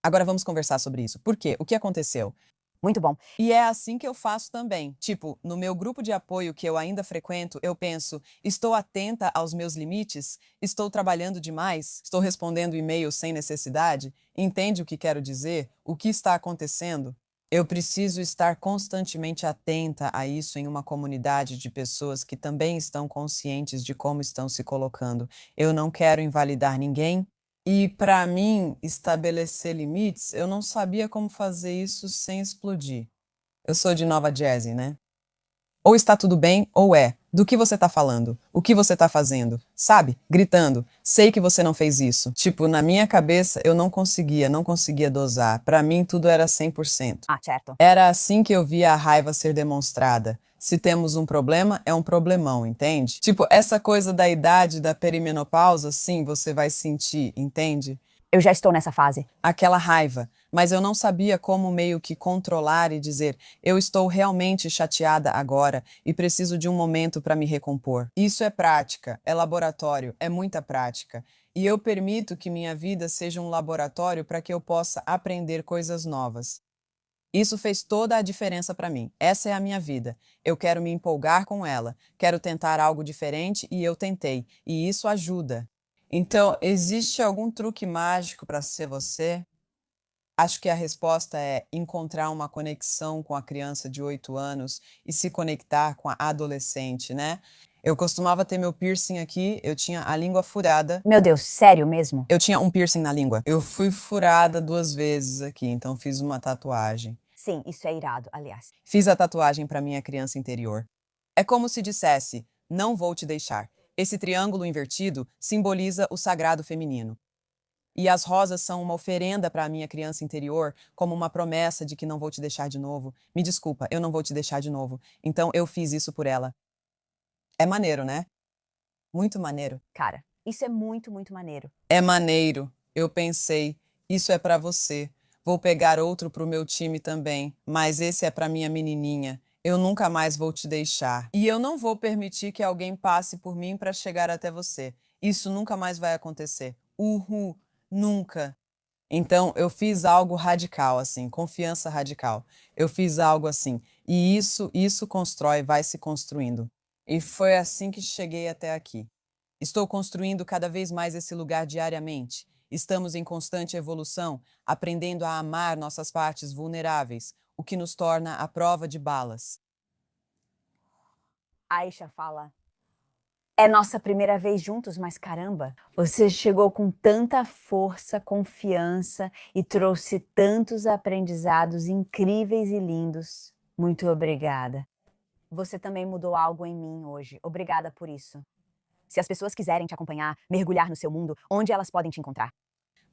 Agora vamos conversar sobre isso. Por quê? O que aconteceu? muito bom. E é assim que eu faço também. Tipo, no meu grupo de apoio que eu ainda frequento, eu penso: estou atenta aos meus limites? Estou trabalhando demais? Estou respondendo e-mails sem necessidade? Entende o que quero dizer? O que está acontecendo? Eu preciso estar constantemente atenta a isso em uma comunidade de pessoas que também estão conscientes de como estão se colocando. Eu não quero invalidar ninguém. E para mim, estabelecer limites, eu não sabia como fazer isso sem explodir. Eu sou de Nova Jersey, né? Ou está tudo bem, ou é. Do que você tá falando? O que você tá fazendo? Sabe? Gritando. Sei que você não fez isso. Tipo, na minha cabeça, eu não conseguia dosar. Pra mim, tudo era 100%. Ah, certo. Era assim que eu via a raiva ser demonstrada. Se temos um problema, é um problemão, entende? Tipo, essa coisa da idade da perimenopausa, sim, você vai sentir, entende? Eu já estou nessa fase. Aquela raiva, mas eu não sabia como meio que controlar e dizer: eu estou realmente chateada agora e preciso de um momento para me recompor. Isso é prática, é laboratório, é muita prática. E eu permito que minha vida seja um laboratório para que eu possa aprender coisas novas. Isso fez toda a diferença para mim. Essa é a minha vida. Eu quero me empolgar com ela, quero tentar algo diferente e eu tentei, e isso ajuda. Então, existe algum truque mágico para ser você? Acho que a resposta é encontrar uma conexão com a criança de 8 anos e se conectar com a adolescente, né? Eu costumava ter meu piercing aqui, eu tinha a língua furada. Meu Deus, sério mesmo? Eu tinha um piercing na língua. Eu fui furada 2 vezes aqui, então fiz uma tatuagem. Sim, isso é irado, aliás. Fiz a tatuagem para minha criança interior. É como se dissesse: não vou te deixar. Esse triângulo invertido simboliza o sagrado feminino. E as rosas são uma oferenda para a minha criança interior, como uma promessa de que não vou te deixar de novo. Me desculpa, eu não vou te deixar de novo. Então eu fiz isso por ela. É maneiro, né? Muito maneiro. Cara, isso é muito, muito maneiro. É maneiro. Eu pensei, isso é para você. Vou pegar outro pro meu time também, mas esse é para minha menininha. Eu nunca mais vou te deixar. E eu não vou permitir que alguém passe por mim para chegar até você. Isso nunca mais vai acontecer. Uhul, nunca. Então, eu fiz algo radical, assim, confiança radical. Eu fiz algo assim. E isso constrói, vai se construindo. E foi assim que cheguei até aqui. Estou construindo cada vez mais esse lugar diariamente. Estamos em constante evolução, aprendendo a amar nossas partes vulneráveis, o que nos torna à prova de balas. Aisha fala: é nossa primeira vez juntos, mas caramba, você chegou com tanta força, confiança e trouxe tantos aprendizados incríveis e lindos. Muito obrigada. Você também mudou algo em mim hoje. Obrigada por isso. Se as pessoas quiserem te acompanhar, mergulhar no seu mundo, onde elas podem te encontrar?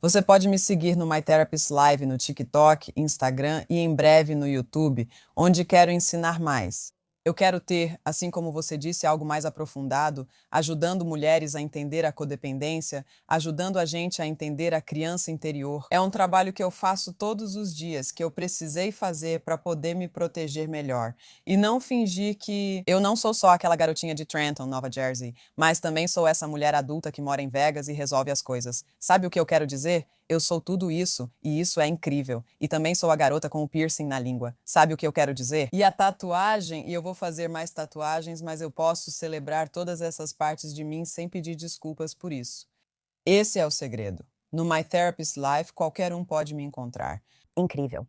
Você pode me seguir no My Therapist Live no TikTok, Instagram e em breve no YouTube, onde quero ensinar mais. Eu quero ter, assim como você disse, algo mais aprofundado, ajudando mulheres a entender a codependência, ajudando a gente a entender a criança interior. É um trabalho que eu faço todos os dias, que eu precisei fazer para poder me proteger melhor. E não fingir que eu não sou só aquela garotinha de Trenton, Nova Jersey, mas também sou essa mulher adulta que mora em Vegas e resolve as coisas. Sabe o que eu quero dizer? Eu sou tudo isso, e isso é incrível. E também sou a garota com o piercing na língua. Sabe o que eu quero dizer? E a tatuagem, e eu vou fazer mais tatuagens, mas eu posso celebrar todas essas partes de mim sem pedir desculpas por isso. Esse é o segredo. No My Therapist Life, qualquer um pode me encontrar. Incrível.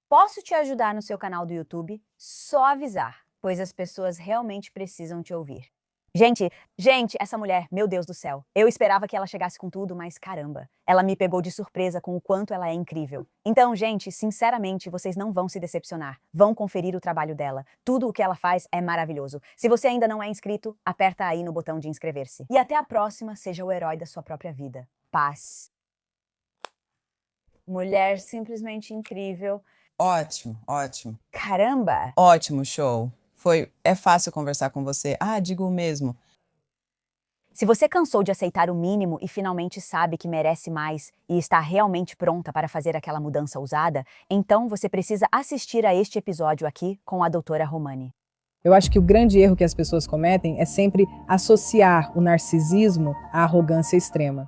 Posso te ajudar no seu canal do YouTube? Só avisar, pois as pessoas realmente precisam te ouvir. Gente, essa mulher, meu Deus do céu. Eu esperava que ela chegasse com tudo, mas caramba, ela me pegou de surpresa com o quanto ela é incrível. Então, gente, sinceramente, vocês não vão se decepcionar. Vão conferir o trabalho dela. Tudo o que ela faz é maravilhoso. Se você ainda não é inscrito, aperta aí no botão de inscrever-se. E até a próxima, seja o herói da sua própria vida. Paz. Mulher simplesmente incrível. Ótimo, ótimo. Caramba! Ótimo show. É fácil conversar com você. Ah, digo mesmo. Se você cansou de aceitar o mínimo e finalmente sabe que merece mais e está realmente pronta para fazer aquela mudança ousada, então você precisa assistir a este episódio aqui com a doutora Romani. Eu acho que o grande erro que as pessoas cometem é sempre associar o narcisismo à arrogância extrema.